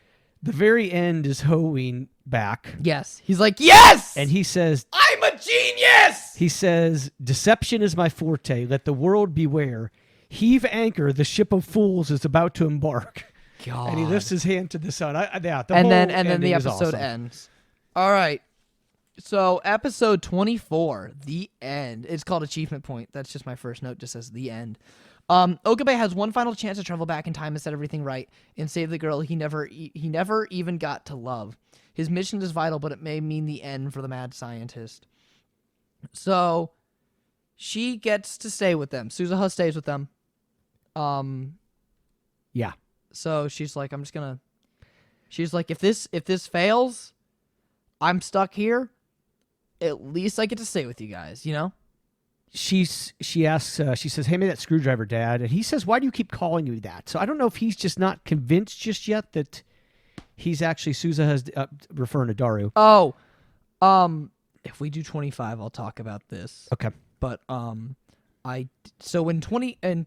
the very end is Hoeing back. Yes. He's like, yes! And he says, I'm a genius! he says, "Deception is my forte. Let the world beware. Heave anchor. The ship of fools is about to embark." God. And he lifts his hand to the sun. And then the episode ends. All right. So episode 24, the end. It's called Achievement Point. That's just my first note. Just says the end. Okabe has one final chance to travel back in time and set everything right and save the girl he never even got to love. His mission is vital, but it may mean the end for the mad scientist. So she gets to stay with them. Suzuha stays with them. Yeah. So she's like, she's like, if this fails, I'm stuck here. At least I get to stay with you guys, you know? She asks, she says, "Hey, me that screwdriver, Dad." And he says, "Why do you keep calling you that?" So I don't know if he's just not convinced just yet that he's actually Suzuha's referring to Daru. Oh, if we do 25, I'll talk about this. Okay. But I'm saying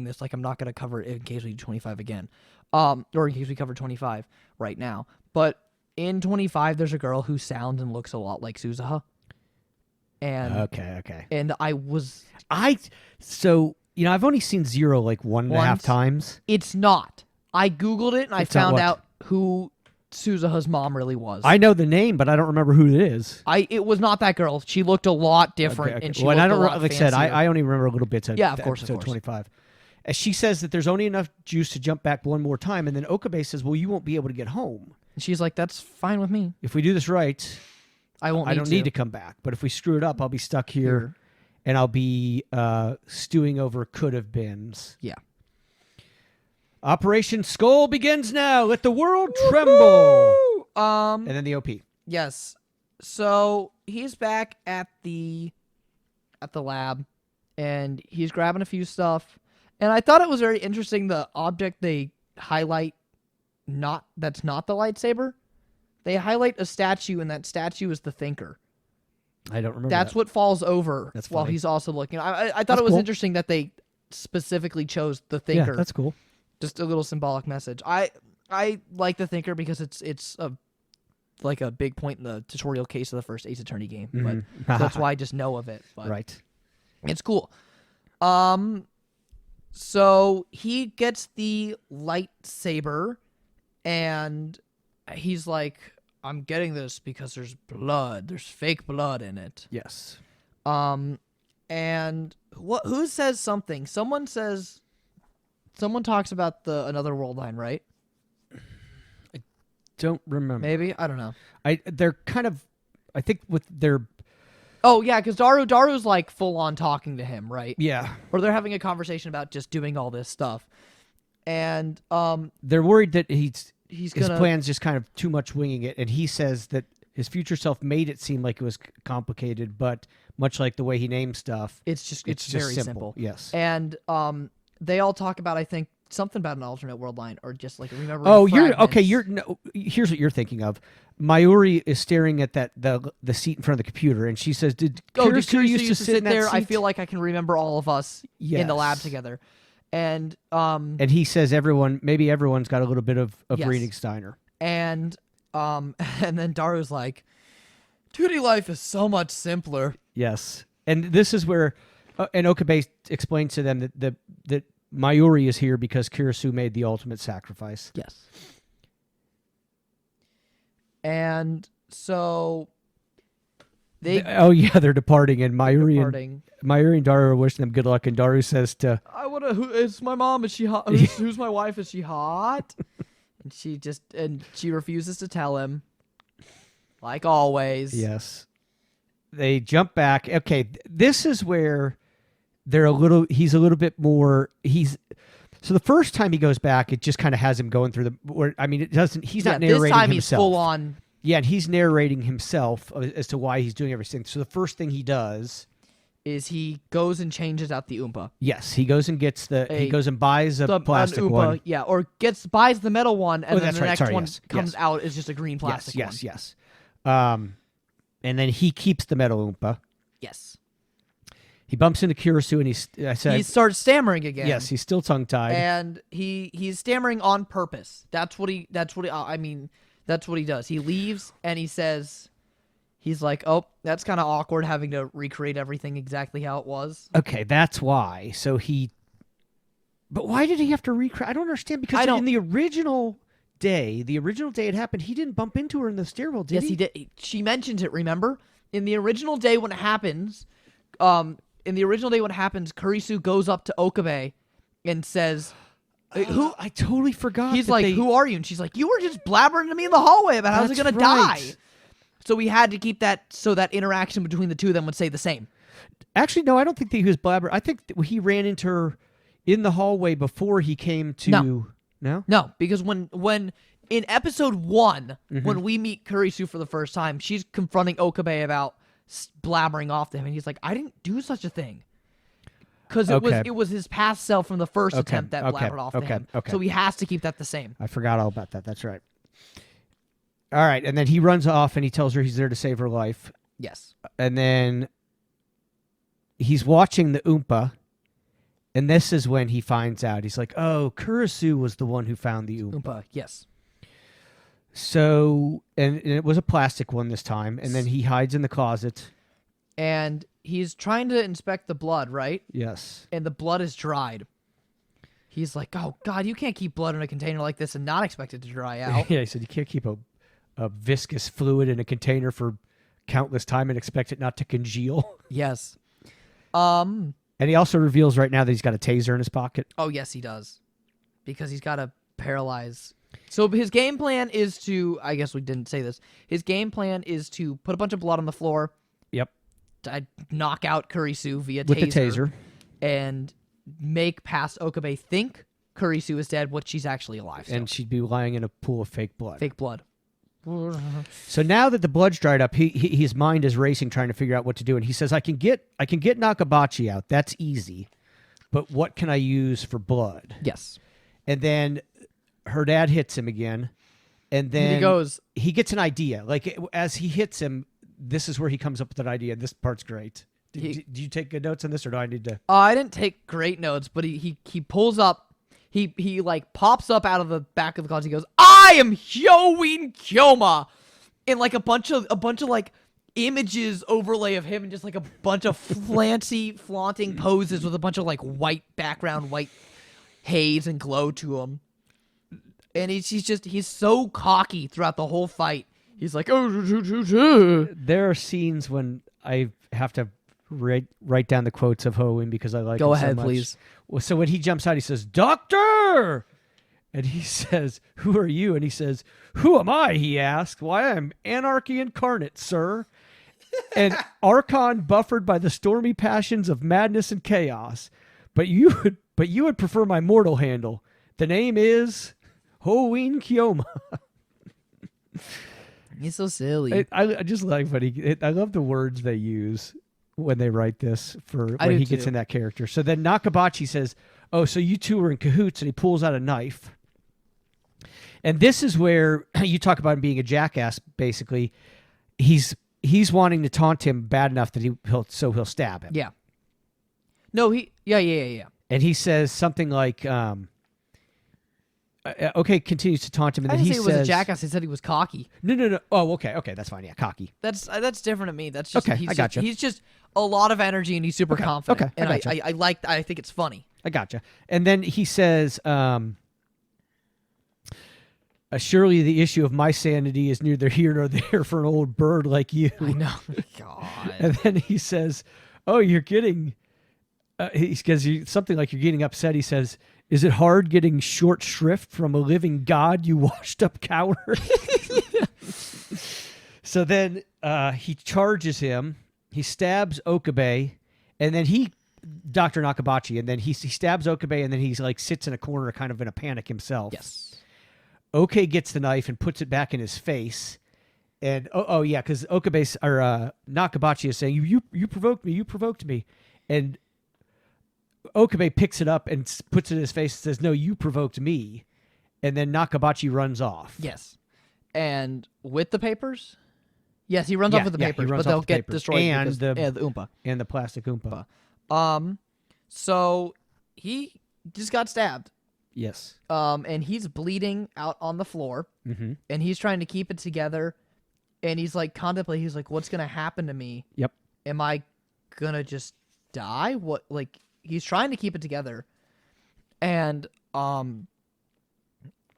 this like I'm not gonna cover it in case we do 25 again, or in case we cover 25 right now. But in 25, there's a girl who sounds and looks a lot like Suzuha. And okay. And so I've only seen Zero like one and a half times. It's not. I Googled it and I It's not found what? out who Suzuha's mom really was. I know the name, but I don't remember who it is. It was not that girl. She looked a lot different, Okay. and she Well, looked I don't a lot like I said. fancier. I only remember a little bit. Yeah, of course, episode 25. As she says that there's only enough juice to jump back one more time, and then Okabe says, "Well, you won't be able to get home And she's like, "That's fine with me. if we do this right. I won't. I don't need to come back. But if we screw it up, I'll be stuck here, and I'll be stewing over could have beens." Yeah. Operation Skull begins now. Let the world tremble. And then the OP. Yes. So he's back at the lab, and he's grabbing a few stuff. And I thought it was very interesting the object they highlight. That's not the lightsaber. They highlight a statue, and that statue is the Thinker. I don't remember. That's what falls over That's while funny. he's also looking. I thought That's it was cool. interesting that they specifically chose the Thinker. Yeah, that's cool. Just a little symbolic message. I like the Thinker because it's a big point in the tutorial case of the first Ace Attorney game. Mhm. But so that's why I just know of it. But Right. it's cool. So he gets the lightsaber, and he's like, "I'm getting this because there's blood. There's fake blood in it." Yes. And who says something? Someone talks about another world line, right? Don't remember. Maybe, I don't know. They're kind of, I think with their, Oh yeah, because Daru's like full on talking to him, right? yeah, Or they're having a conversation about just doing all this stuff, and they're worried that his gonna plan's just kind of too much winging it, and he says that his future self made it seem like it was complicated, but much like the way he named stuff, it's just very simple. Yes. And they all talk about, I think, something about an alternate world line, or just like remember. Oh, here's what you're thinking of. Mayuri is staring at the seat in front of the computer, and she says, "Did Kirisu used to sit in that there? seat?" I feel like I can remember all of us in the lab Yes. together." And he says maybe everyone's got a little bit of Yes. reading Steiner. and then Daru's like, 2D life is so much simpler. Yes, and this is where, and Okabe explains to them that Mayuri is here because Kirisu made the ultimate sacrifice. Yes. And so they're departing, and departing. Mayuri and Daru are wishing them good luck, and Daru says to, I want to. Is my mom? Is she hot? Who's my wife? Is she hot? And she refuses to tell him, like always. yes. They jump back. Okay, this is where he's a little bit more. So the first time he goes back, it just kind of has him going through it doesn't. He's not narrating this time himself. He's full on. Yeah, and he's narrating himself as to why he's doing everything. So the first thing he does is he goes and changes out the Oompa. Yes, he goes and gets he goes and buys a An plastic Oompa, one. yeah, or buys the metal one, and then that's the right. next Sorry, one yes, comes yes. out is just a green plastic one. Yes. And then he keeps the metal Oompa. Yes. He bumps into Kurisu and He starts stammering again. Yes, he's still tongue-tied. And he's stammering on purpose. That's what he does. He leaves and he says, he's like, oh, that's kind of awkward having to recreate everything exactly how it was. Okay, that's why. But why did he have to recreate? I don't understand, because in the original day it happened, he didn't bump into her in the stairwell, did he? Yes, he did. She mentions it, remember? In the original day when it happens, Kurisu goes up to Okabe and says, "Who?" I totally forgot. He's like, "Who are you?" And she's like, "You were just blabbering to me in the hallway about how I was gonna die." So we had to keep that so that interaction between the two of them would stay the same. Actually, no, I don't think that he was blabbering. I think that he ran into her in the hallway before he came to. No, because when in episode 1, when we meet Kurisu for the first time, she's confronting Okabe about blabbering off to him, and he's like, "I didn't do such a thing." Because it was his past self from the first attempt that blabbered off to him. So he has to keep that the same. I forgot all about that. That's right. All right, and then he runs off and he tells her he's there to save her life. Yes. And then he's watching the Oompa, and this is when he finds out. He's like, oh, Kurisu was the one who found the Oompa. Yes. So, and it was a plastic one this time, and then he hides in the closet. And he's trying to inspect the blood, right? Yes. And the blood is dried. He's like, oh, God, you can't keep blood in a container like this and not expect it to dry out. Yeah, he said you can't keep a viscous fluid in a container for countless time and expect it not to congeal. Yes. And he also reveals right now that he's got a taser in his pocket. Oh, yes, he does. Because he's got to paralyze. So his game plan is to, I guess we didn't say this, his game plan is to put a bunch of blood on the floor. Yep. To knock out Kurisu via with the taser. And make past Okabe think Kurisu is dead, but she's actually alive still. And she'd be lying in a pool of fake blood. Fake blood. So now that the blood's dried up, his mind is racing, trying to figure out what to do. And he says, I can get Nakabachi out. That's easy. But what can I use for blood? Yes. And then her dad hits him again. And then he gets an idea. Like, as he hits him, this is where he comes up with an idea. This part's great. Do you take good notes on this, or do I need to? I didn't take great notes, but he pulls up. He like pops up out of the back of the closet. He goes, "I am Hyoin Kyoma," and like a bunch of like images overlay of him, and just like a bunch of flaunting poses with a bunch of like white background, white haze and glow to him. And he's so cocky throughout the whole fight. He's like, oh. There are scenes when I have to write down the quotes of Hoenn because I like Go him ahead, so much. please. Well, so when he jumps out, he says, "Doctor!" And he says, "Who are you?" And he says, "Who am I?" He asks. "Why, I'm anarchy incarnate, sir. And Archon buffered by the stormy passions of madness and chaos. But you would prefer my mortal handle. The name is Hoenn Kyoma." He's so silly. I just like I love the words they use when they write this for when he gets in that character. So then Nakabachi says, "Oh, so you two are in cahoots," and he pulls out a knife. And this is where you talk about him being a jackass. Basically, he's wanting to taunt him bad enough that he'll stab him. Yeah. No, yeah. And he says something like, okay, continues to taunt him, and I then didn't he say says, he was a jackass. I said he was cocky. No. Oh, okay, that's fine. Yeah, cocky. That's different to me. That's just okay. I gotcha. He's just a lot of energy, and he's super confident. Okay, and I gotcha. I think it's funny. I gotcha. And then he says, "Surely the issue of my sanity is neither here nor there for an old bird like you." I know. God. And then he says, "Oh, you're getting." Because something like you're getting upset. He says, "Is it hard getting short shrift from a living god, you washed up coward?" So then he charges him. He stabs Okabe, and then Dr. Nakabachi, and then he stabs Okabe, and then he's like sits in a corner, kind of in a panic himself. Yes. Oke gets the knife and puts it back in his face, And yeah, because Okabe or Nakabachi is saying you provoked me, and Okabe picks it up and puts it in his face and says, "No, you provoked me," and then Nakabachi runs off. Yes, and with the papers. Yes, he runs off with the papers, but they'll get destroyed because the Oompa and the plastic Oompa. So he just got stabbed. Yes. And he's bleeding out on the floor, and he's trying to keep it together, and he's like contemplating. He's like, "What's gonna happen to me? Yep. Am I gonna just die? What?" Like he's trying to keep it together, and then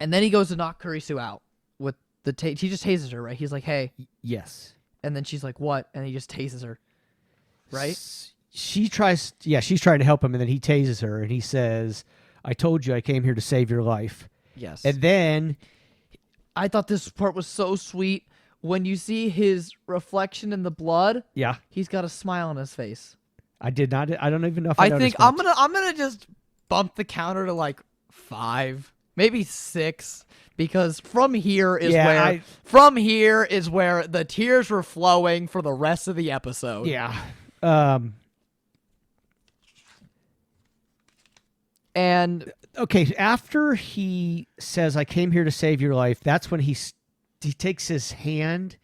he goes to knock Kurisu out with the he just tases her, right? He's like, "Hey." Yes. And then she's like, "What?" And he just tases her, right? She's trying to help him, and then he tases her, and he says, "I told you I came here to save your life." Yes. And then I thought this part was so sweet. When you see his reflection in the blood, yeah, he's got a smile on his face. I did not. I don't even know if I think I'm gonna just bump the counter to like 5, maybe 6, because from here is where the tears were flowing for the rest of the episode. Yeah. And okay, after he says, "I came here to save your life," that's when he takes his hand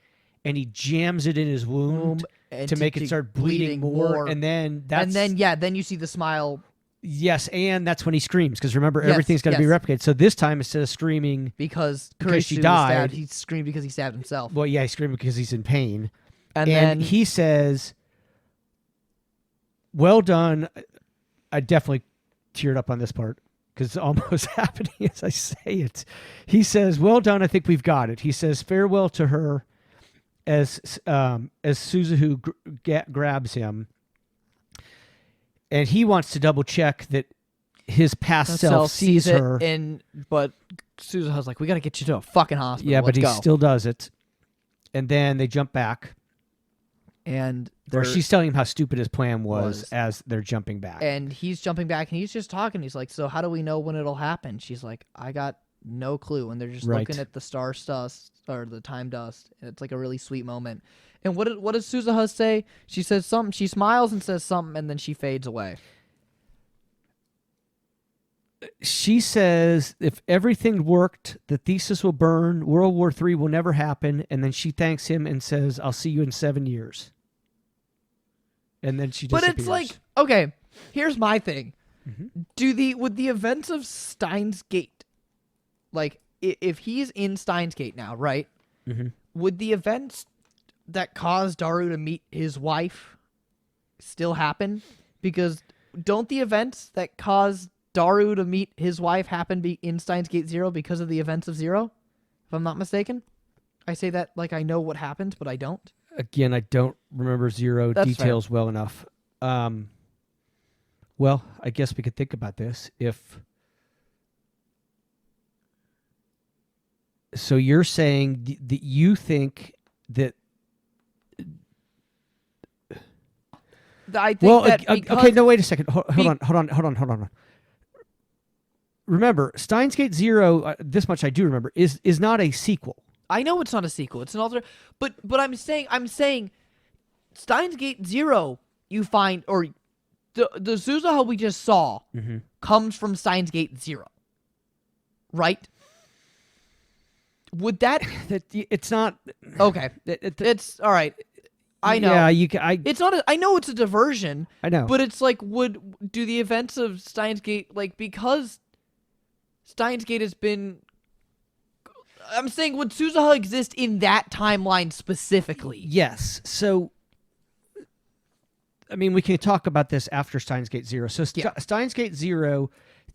and he jams it in his wound to make it start bleeding more. And then then you see the smile. Yes, and that's when he screams, because remember, everything's got to be replicated. So this time, instead of screaming because she died, he screamed because he stabbed himself. Well, yeah, he screamed because he's in pain. And then he says, "Well done." I definitely teared up on this part because it's almost happening as I say it. He says, "Well done. I think we've got it." He says farewell to her as Suzuhu grabs him. And he wants to double check that his past self sees her. But Suzuha's like, "We got to get you to a fucking hospital." Yeah, but he still does it. And then they jump back. And she's telling him how stupid his plan was as they're jumping back. And he's jumping back and he's just talking. He's like, "So how do we know when it'll happen?" She's like, "I got no clue." And they're just looking at the star dust or the time dust. And it's like a really sweet moment. And what does Suzuha say? She says something. She smiles and says something, and then she fades away. She says, "If everything worked, the thesis will burn. World War III will never happen." And then she thanks him and says, "I'll see you in 7 years." And then she disappears. But it's like, okay, here's my thing. Would the events of Steins Gate, like if he's in Steins Gate now, right? Would the events that caused Daru to meet his wife still happen? Because don't the events that caused Daru to meet his wife happen in Steins Gate 0 because of the events of 0? If I'm not mistaken. I say that like I know what happened, but I don't. Again, I don't remember 0 details well enough. Well, I guess we could think about this. So you're saying that you think that... I think okay, no, wait a second. Hold on. Remember, Steins Gate 0, this much I do remember, is not a sequel. I know it's not a sequel. It's an alternate. But I'm saying Steins Gate 0 you find, or the Suzuha we just saw comes from Steins Gate 0. Right? Would that... It's not... Okay. It's... All right. I know. Yeah, it's not. I know it's a diversion. I know, but it's like, do the events of Steins Gate, like, because Steins Gate has been? I'm saying, would Suzuha exist in that timeline specifically? Yes. So, I mean, we can talk about this after Steins Gate 0. So, Steins Gate 0,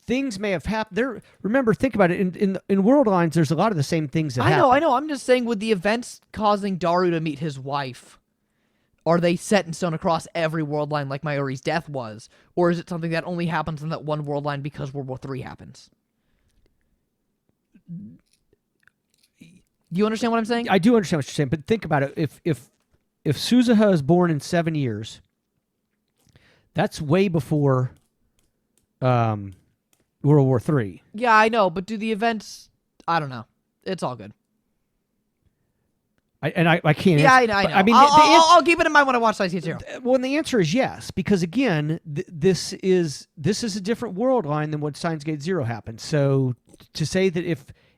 things may have happened there. Remember, think about it. In World Lines, there's a lot of the same things that happen. I know. I'm just saying, would the events causing Daru to meet his wife, are they set in stone across every world line like Mayuri's death was? Or is it something that only happens in that one world line because World War III happens? Do you understand what I'm saying? I do understand what you're saying, but think about it. If Suzuha is born in 7 years, that's way before World War III. Yeah, I know, but do the events... I don't know. It's all good. I can't. Yeah, answer, I know. I mean, I'll keep it in mind when I watch Steins Gate Zero. well, and the answer is yes, because again, this is a different world line than what Steins Gate Zero happened. So to say that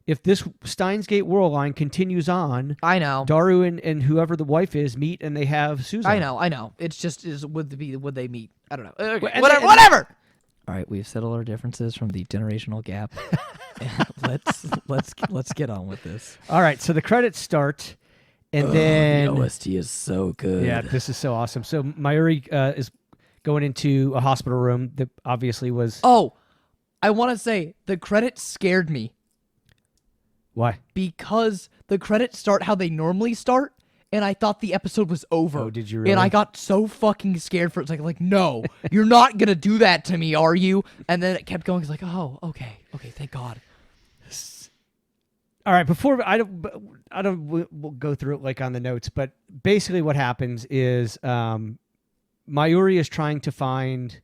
if this Steins Gate world line continues on, I know. Daru and whoever the wife is meet and they have Susan. I know. It's just would they meet? I don't know. Okay, And whatever. All right, we've settled our differences from the generational gap. let's get on with this. All right, so the credits start, and then the OST is so good. yeah, this is so awesome. So Mayuri is going into a hospital room that obviously was Oh, I want to say the credits scared me why? because the credits start how they normally start, and I thought the episode was over. Oh, did you really? And I got so fucking scared for it. It's like no, you're not gonna do that to me, are you? And then it kept going. It's like, oh, okay, thank God. All right, before we'll go through it like on the notes, but basically what happens is Mayuri is trying to find.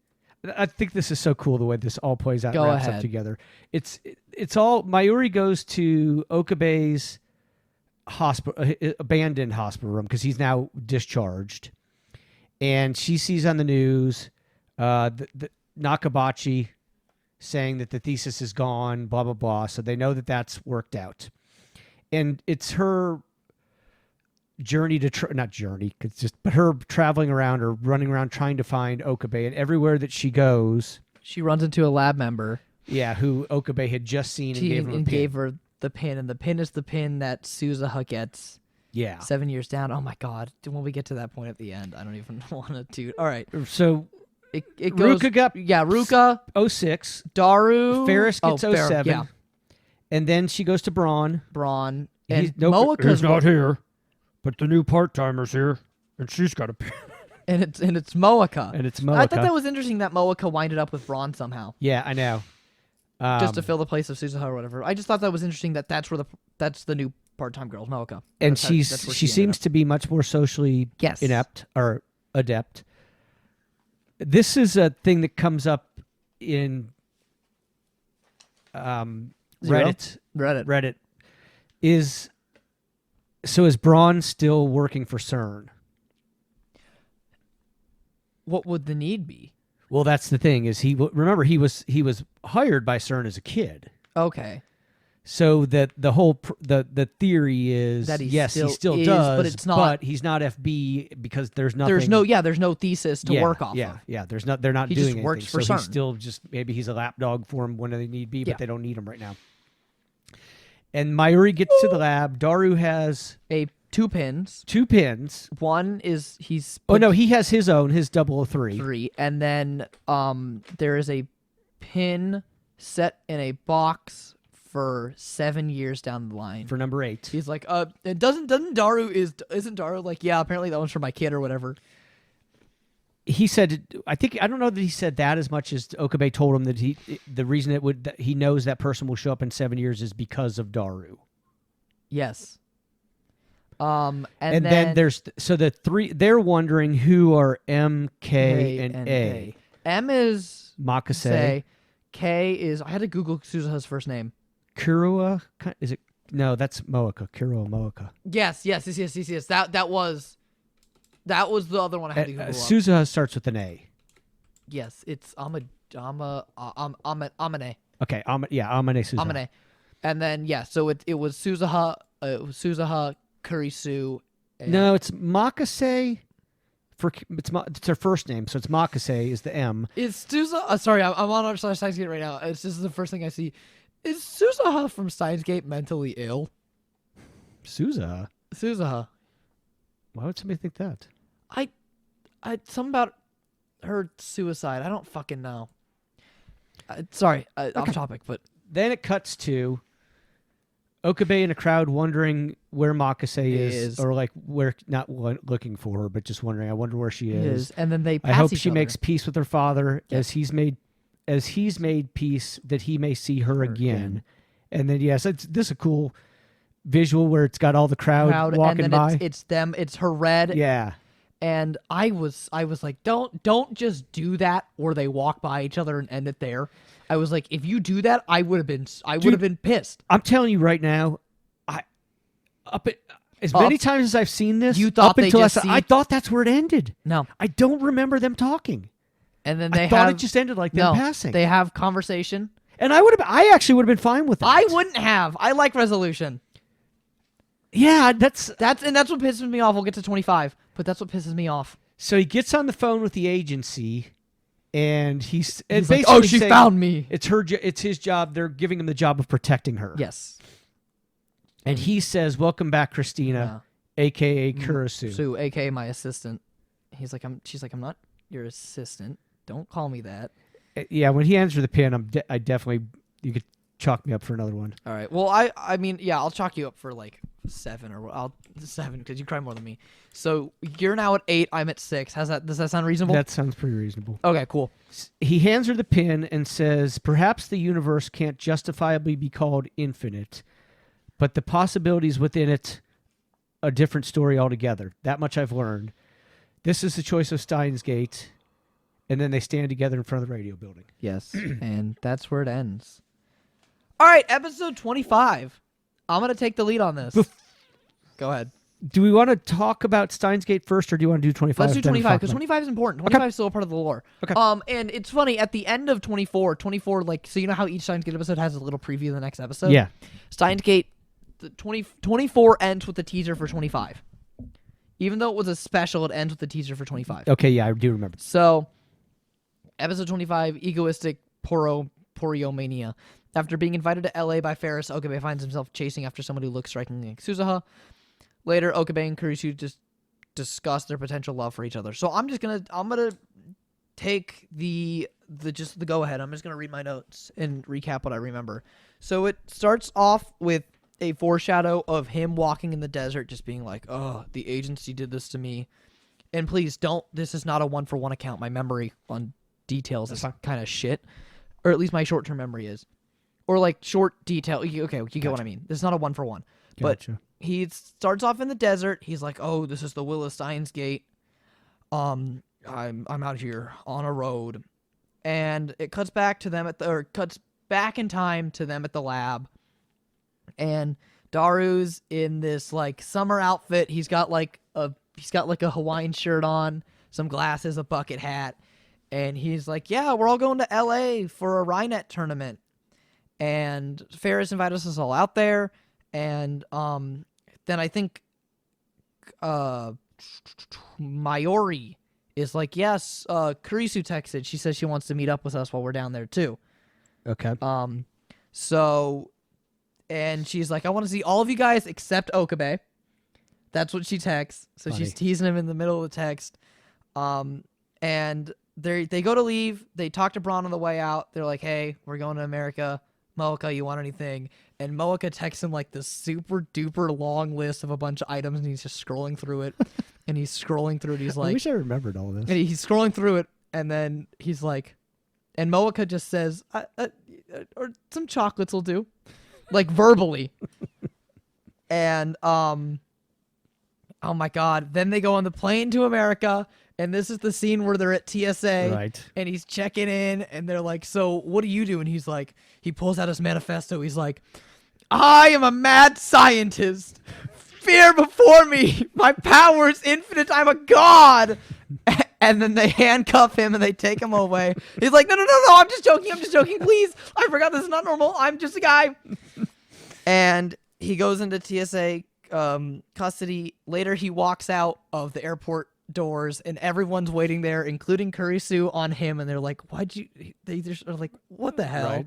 I think this is so cool the way this all plays out, wraps up together. It's all Mayuri goes to Okabe's hospital, abandoned hospital room because he's now discharged, and she sees on the news the Nakabachi saying that the thesis is gone, blah blah blah. So they know that that's worked out, and it's her journey to not journey, but her traveling around or running around trying to find Okabe, and everywhere that she goes, She runs into a lab member. yeah, who Okabe had just seen and gave him a pin. Gave her the pin, and the pin is the pin that Suzuha gets. Yeah. 7 years down. Oh my God! When we get to that point at the end, I don't even want to do. All right. So It goes. Ruka got Ruka, 06, Daru, Ferris gets Ferris, 07, yeah, and then she goes to Braun. Braun, He's- and nope, Moaka's He's not here, but the new part-timer's here, and she's got a and it's Moaka. And it's Moaka. I thought that was interesting that Moaka winded up with Braun somehow, Yeah, I know. just to fill the place of Suzuha or whatever. I just thought that was interesting that that's the new part-time girl, Moaka. And That's where she ended seems up. to be much more socially Yes. inept or adept. This is a thing that comes up in Reddit. Reddit. Is Braun still working for CERN? What would the need be? Well, that's the thing. Is remember he was hired by CERN as a kid. Okay. So that the whole the theory is That he yes, still he still is, does, but it's not- But he's not FB because there's nothing. There's no thesis to work off Yeah, of. yeah. There's not. They're not He doing just anything. works for so CERN. he's still just maybe he's a lapdog for him when they need be, but Yeah. they don't need him right now. And Mayuri gets to the lab. Daru has Two pins. 2 pins. One is he's Oh no, he has his own, his 003. 3, and then there is a pin set in a box for 7 years down the line. For number 8. He's like, it isn't Daru like, yeah, apparently that one's for my kid or whatever. He said, I don't know that he said that as much as Okabe told him that the reason that he knows that person will show up in 7 years is because of Daru. Yes. And then there's the 3. They're wondering who are M, K, and A. M is Makase. K is, I had to Google Suzuha's first name. Kurua? Is it? No, that's Moaka. Kurua Moaka. Yes. That was the other one I had to Google up. Suzuha starts with an A. Yes, it's Amane. Okay, Amane Suzuha. Amane. And then so it was Suzuha, Kurisu. No, it's Makase. It's her first name, so it's Makase is the M. Is Suzuha? Sorry, I'm on our Steins Gate right now. This is the first thing I see. Is Suzuha from Steins Gate mentally ill? Suzuha. Why would somebody think that? I something about her suicide. I don't fucking know. Sorry, off topic, but Then it cuts to Okabe in a crowd wondering where Makase is, or like where not looking for her, but just wondering. I wonder where she is. And then they. I Pass hope each she other. makes peace with her father Yeah. as he's made peace that he may see her again. And then this is a cool visual where it's got all the crowd walking and then by. It's them. It's her red. Yeah. And I was like, don't just do that, or they walk by each other and end it there. I was like, if you do that, I would have been pissed. I'm telling you right now, As many times as I've seen this, You thought up they until just I see- thought that's where it ended. No. I don't remember them talking. And then they I thought have it just ended like them passing. They have conversation. And I actually would have been fine with that. I wouldn't have. I like resolution. Yeah, that's what pisses me off. We'll get to 25, but that's what pisses me off. so he gets on the phone with the agency, and he's Like, basically oh, she saying found me. It's it's his job. They're giving him the job of protecting her. Yes. And he says, "Welcome back, Christina, aka Kurisu." Sue, aka my assistant. She's like, I'm not your assistant. Don't call me that. Yeah, when he hands her the pin, I definitely you could chalk me up for another one. All right. Well, I mean, yeah, I'll chalk you up for like 7 because you cry more than me. So you're now at 8. I'm at 6. Does that sound reasonable? That sounds pretty reasonable. Okay, cool. He hands her the pin and says, "Perhaps the universe can't justifiably be called infinite, but the possibilities within it a different story altogether. That much I've learned. This is the choice of Steins Gate." And then they stand together in front of the radio building. Yes, and that's where it ends. All right, episode 25. I'm gonna take the lead on this. Go ahead. Do we want to talk about Steins Gate first, or do you want to do 25? Let's do 25 because 25 is important. 25 is still a part of the lore. Okay. And it's funny at the end of 24, like, so you know how each Steins Gate episode has a little preview of the next episode. Yeah. Steins Gate, 24 ends with the teaser for 25. Even though it was a special, it ends with the teaser for 25. Okay, yeah, I do remember. So, episode 25, egoistic Poriomania. After being invited to LA by Ferris, Okabe finds himself chasing after someone who looks strikingly like Suzuha. Later, Okabe and Kurisu just discuss their potential love for each other. So I'm gonna take the go ahead. I'm just gonna read my notes and recap what I remember. So it starts off with a foreshadow of him walking in the desert, just being like, "Oh, the agency did this to me." And please don't. This is not a 1-for-1 account. My memory on details is kind of shit, or at least my short-term memory is, or like short detail. Okay, you get what I mean. This is not a 1-for-1. But he starts off in the desert. He's like, "Oh, this is the Will of Steins Gate. I'm out here on a road," and it cuts back to them cuts back in time to them at the lab, and Daru's in this like summer outfit. He's got like a Hawaiian shirt on, some glasses, a bucket hat, and he's like, "Yeah, we're all going to LA for a Rynet tournament." And Ferris invited us all out there. And then I think Mayori is like, "Yes, Kurisu texted. She says she wants to meet up with us while we're down there too." Okay. So, and she's like, "I want to see all of you guys except Okabe." That's what she texts. So Funny. She's teasing him in the middle of the text. And they go to leave. They talk to Braun on the way out. They're like, "Hey, we're going to America. Moeka, you want anything?" And Moeka texts him like this super duper long list of a bunch of items, and he's just scrolling through it. And he's scrolling through it. He's like, I wish I remembered all this. and he's scrolling through it, and then he's like, and Moeka just says, or some chocolates will do, like verbally. And oh my god! Then they go on the plane to America, and this is the scene where they're at TSA, Right. and he's checking in, and they're like, "So what do you do?" And he's like, he pulls out his manifesto. He's like, "I am a mad scientist. Fear before me. My power is infinite. I'm a god." And then they handcuff him and they take him away. He's like, no, I'm just joking. Please. I forgot this is not normal. I'm just a guy. And he goes into TSA custody. Later, he walks out of the airport doors and everyone's waiting there, including Kurisu, on him. And they're like, they just are like, what the hell?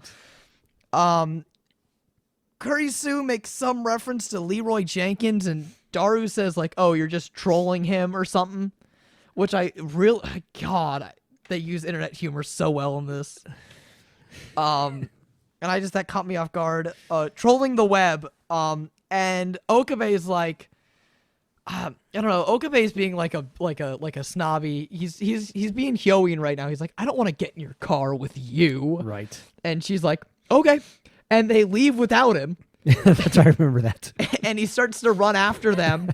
Right. Kurisu makes some reference to Leroy Jenkins, and Daru says like, "Oh, you're just trolling him or something," which they use internet humor so well in this. And that caught me off guard. Trolling the web. And Okabe is like, I don't know. Okabe is being like a snobby. He's being Hyoin right now. He's like, "I don't want to get in your car with you." Right. And she's like, "Okay." And they leave without him. That's I remember that. And he starts to run after them.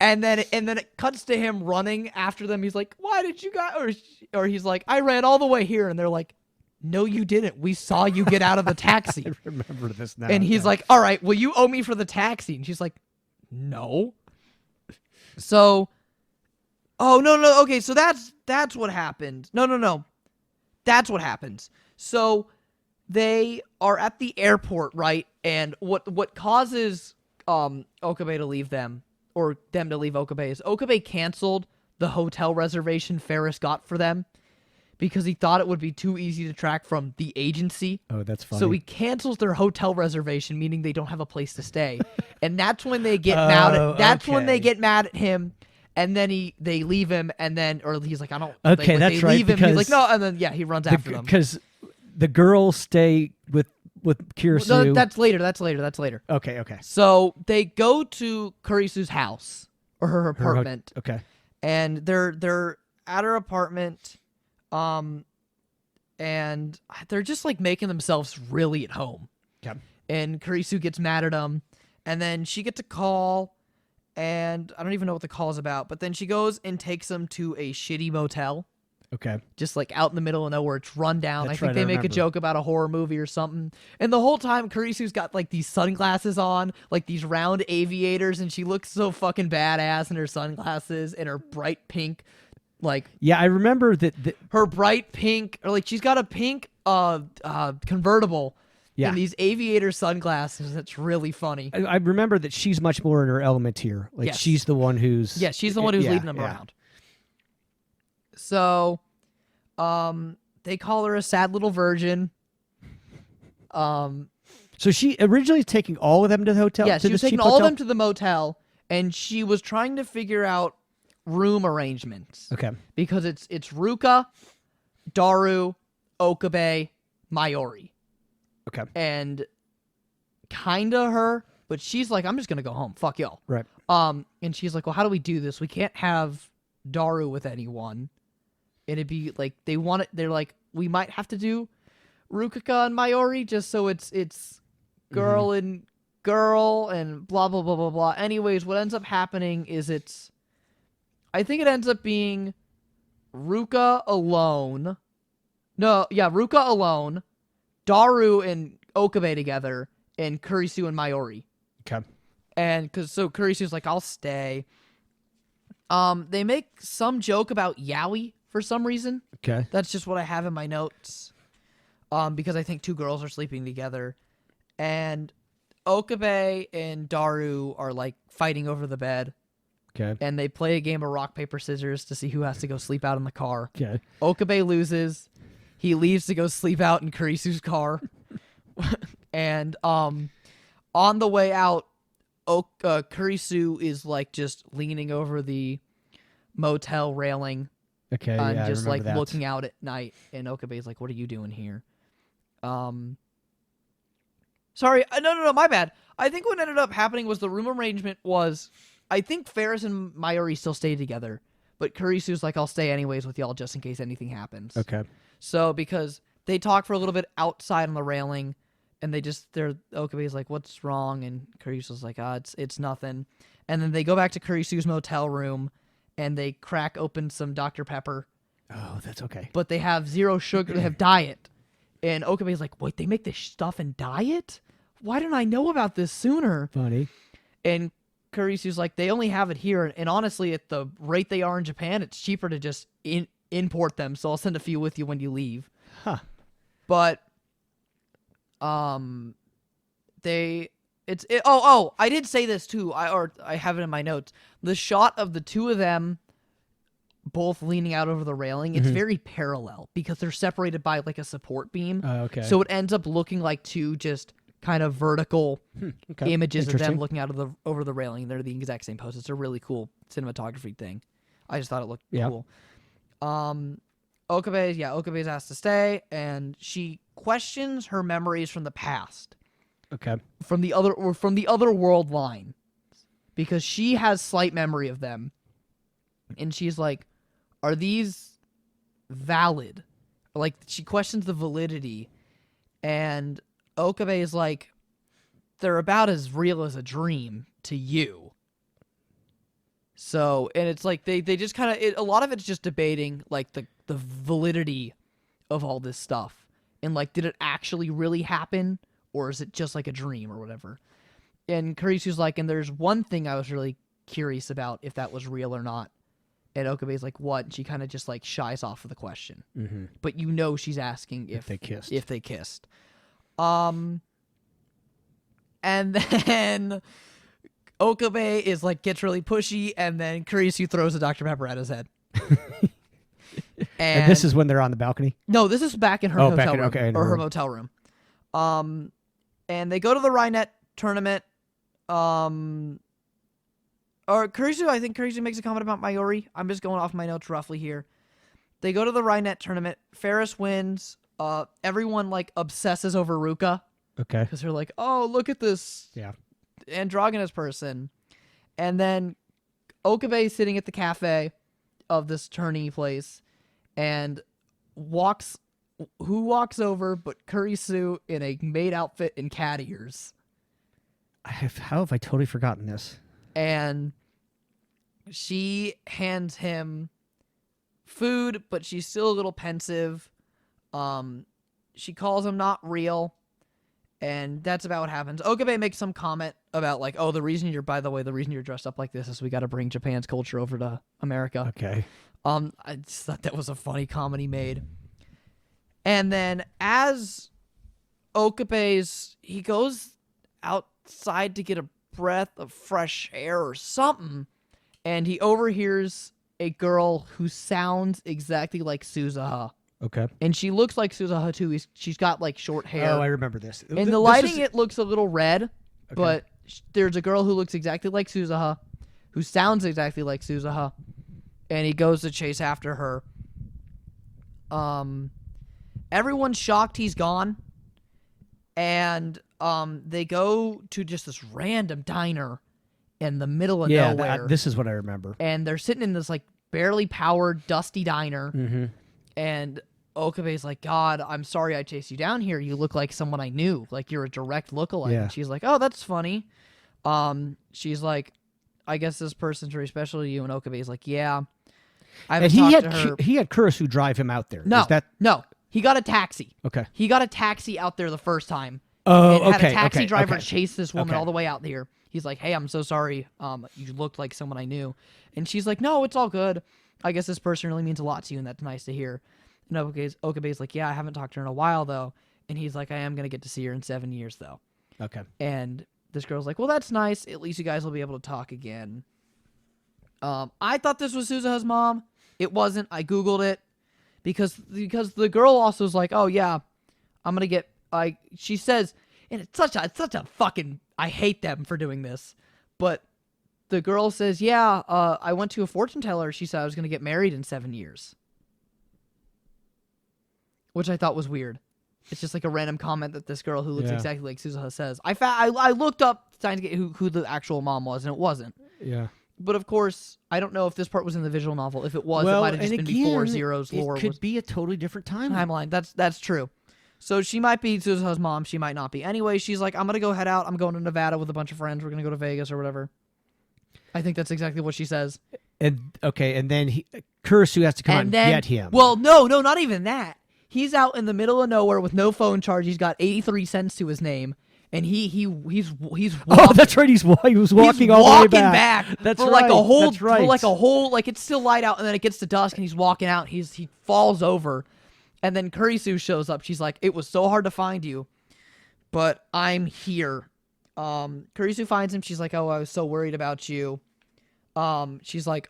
and then it cuts to him running after them. He's like, "Why did you guys?" Or he's like, "I ran all the way here." And they're like, "No, you didn't. We saw you get out of the taxi." I remember this now. And he's like, "All right, well, you owe me for the taxi." And she's like, no. So, oh, no. Okay, so that's what happened. No. That's what happens. So they are at the airport, right? And what causes Okabe to leave them, or them to leave Okabe, is Okabe canceled the hotel reservation Ferris got for them because he thought it would be too easy to track from the agency. Oh, that's funny. So he cancels their hotel reservation, meaning they don't have a place to stay. And that's when they get mad at when they get mad at him. And then they leave him, and then, or he's like, I don't. Okay, that's they right. Leave him. He's like, no, and then he runs after them. Because the girls stay with Kurisu. No, that's later. Okay. So they go to Kurisu's house or her apartment. Okay. And they're at her apartment, and they're just like making themselves really at home. Okay. And Kurisu gets mad at them, and then she gets a call. And I don't even know what the call is about, but then she goes and takes them to a shitty motel. Okay. Just like out in the middle of nowhere. It's run down. That's I think right, they I make a remember. joke about a horror movie or something. And the whole time, Kurisu's got like these sunglasses on, like these round aviators, and she looks so fucking badass in her sunglasses and her bright pink, like. Yeah, I remember that. Her bright pink, or like she's got a pink convertible. Yeah. And these aviator sunglasses. That's really funny. I remember that she's much more in her element here. Like Yes. she's the one who's. Yeah, she's the one who's leading them yeah. around. So, they call her a sad little virgin. So she originally taking all of them to the hotel. Yeah, to she was this taking cheap all of hotel? them to the motel, and she was trying to figure out room arrangements. Okay. Because it's Ruka, Daru, Okabe, Mayori. Okay. And kinda her, but she's like, I'm just gonna go home. Fuck y'all. Right. And she's like, well, how do we do this? We can't have Daru with anyone. And it'd be like they're like, we might have to do Rukaka and Mayori just so it's girl and girl and blah blah blah blah blah. Anyways, what ends up happening is I think it ends up being Ruka alone. Ruka alone, Daru and Okabe together, and Kurisu and Mayori. Okay. And so Kurisu's like, I'll stay. They make some joke about yaoi for some reason. Okay. That's just what I have in my notes. Because I think two girls are sleeping together. And Okabe and Daru are like fighting over the bed. Okay. And they play a game of rock, paper, scissors to see who has to go sleep out in the car. Okay. Okabe loses. He leaves to go sleep out in Kurisu's car. And on the way out, Kurisu is like just leaning over the motel railing Okay. and Yeah, just I like remember that. looking out at night. And Okabe's like, what are you doing here? Sorry. No, my bad. I think what ended up happening was the room arrangement was, I think Ferris and Mayuri still stayed together, but Kurisu's like, I'll stay anyways with y'all just in case anything happens. Okay. So because they talk for a little bit outside on the railing, and Okabe's like, what's wrong? And Kurisu's like, it's nothing. And then they go back to Kurisu's motel room, and they crack open some Dr. Pepper, Oh, that's okay. but they have zero sugar. They have diet. And Okabe's like, wait, they make this stuff in diet? Why didn't I know about this sooner? Funny. And Kurisu's like, they only have it here. And honestly, at the rate they are in Japan, it's cheaper to just import them. So I'll send a few with you when you leave. Huh. But I did say this too. I have it in my notes. The shot of the two of them both leaning out over the railing, it's very parallel because they're separated by like a support beam. Okay. So it ends up looking like two just kind of vertical Okay. images of them Interesting. looking out of over the railing. They're the exact same pose. It's a really cool cinematography thing. I just thought it looked cool. Okabe's asked to stay, and she questions her memories from the past, Okay. from the other world line, because she has slight memory of them, and she's like, "Are these valid?" Like she questions the validity, and Okabe is like, "They're about as real as a dream to you." So, and it's like they just kind of a lot of it's just debating like the validity of all this stuff, and like, did it actually really happen, or is it just like a dream or whatever? And Kurisu's like, and there's one thing I was really curious about if that was real or not. And Okabe's like, what? And she kind of just like shies off of the question. Mm-hmm. But she's asking if they kissed. If they kissed. And then Okabe is like gets really pushy, and then Kurisu throws a Dr. Pepper at his head. And this is when they're on the balcony? No, this is back in her hotel room. Okay, or her motel room. And they go to the Rhinet tournament. Or Kurisu, I think Kurisu makes a comment about Mayuri. I'm just going off my notes roughly here. They go to the Rhinet tournament. Ferris wins. Everyone like obsesses over Ruka. Okay. Because they're like, oh, look at this androgynous person. And then Okabe is sitting at the cafe of this tourney place and walks over but Kurisu in a maid outfit and cat ears. How have I totally forgotten this? And she hands him food, but she's still a little pensive. She calls him not real, and that's about what happens. Okabe makes some comment about like, oh, the reason you're dressed up like this is we got to bring Japan's culture over to America. Okay. I just thought that was a funny comment he made. And then as he goes outside to get a breath of fresh air or something, and he overhears a girl who sounds exactly like Suzuha. Okay. And she looks like Suzuha too. She's got like short hair. Oh, I remember this. In the lighting, it looks a little red, but there's a girl who looks exactly like Suzuha, who sounds exactly like Suzuha, and he goes to chase after her. Everyone's shocked he's gone, and they go to just this random diner in the middle of nowhere. This is what I remember. And they're sitting in this like barely powered, dusty diner, and Okabe's like, God, I'm sorry I chased you down here. You look like someone I knew. Like, you're a direct lookalike. Yeah. And she's like, oh, that's funny. She's like, I guess this person's very special to you. And Okabe's like, yeah. And he had Kurisu drive him out there. No, he got a taxi. Okay. He got a taxi out there the first time. Oh, and okay. had a taxi driver okay. chase this woman Okay. all the way out here. He's like, hey, I'm so sorry. You looked like someone I knew. And she's like, no, it's all good. I guess this person really means a lot to you, and that's nice to hear. And Okabe's like, yeah, I haven't talked to her in a while, though. And he's like, I am going to get to see her in 7 years, though. Okay. And this girl's like, well, that's nice. At least you guys will be able to talk again. I thought this was Suzuha's mom. It wasn't. I Googled it. Because the girl also is like, oh, yeah, I'm going to get... She says, and it's such a fucking... I hate them for doing this. But the girl says, yeah, I went to a fortune teller. She said I was going to get married in 7 years. Which I thought was weird. It's just like a random comment that this girl who looks exactly like Suzuha says. I looked up trying to get who the actual mom was, and it wasn't. Yeah. But of course, I don't know if this part was in the visual novel. If it was, it might have just been before Zero's lore. It could be a totally different timeline. That's true. So she might be Suzuha's mom. She might not be. Anyway, she's like, I'm going to go head out. I'm going to Nevada with a bunch of friends. We're going to go to Vegas or whatever. I think that's exactly what she says. And then Kurisu has to come out and get him. Well, no, not even that. He's out in the middle of nowhere with no phone charge. He's got 83 cents to his name, and he's walking. Oh, that's right. He was walking all the way back. That's right. Like a whole, that's right. For like a whole, like it's still light out, and then it gets to dusk, and he's walking out. He falls over, and then Kurisu shows up. She's like, "It was so hard to find you, but I'm here." Kurisu finds him. She's like, "Oh, I was so worried about you." She's like,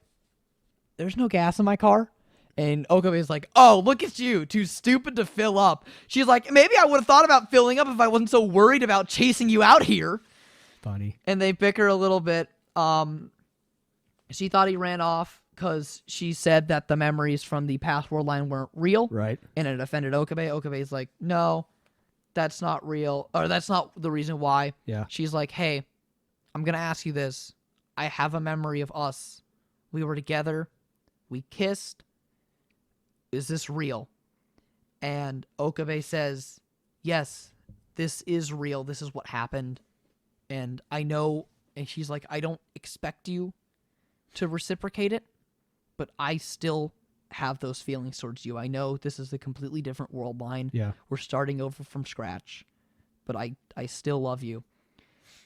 "There's no gas in my car." And Okabe is like, oh, look at you, too stupid to fill up. She's like, maybe I would have thought about filling up if I wasn't so worried about chasing you out here. Funny. And they bicker a little bit. She thought he ran off because she said that the memories from the past world line weren't real. Right. And it offended Okabe. Okabe's like, no, that's not real. Or that's not the reason why. Yeah. She's like, hey, I'm going to ask you this. I have a memory of us. We were together. We kissed. Is this real? And Okabe says, yes, this is real. This is what happened. And I know, and she's like, I don't expect you to reciprocate it, but I still have those feelings towards you. I know this is a completely different world line. Yeah. We're starting over from scratch, but I still love you.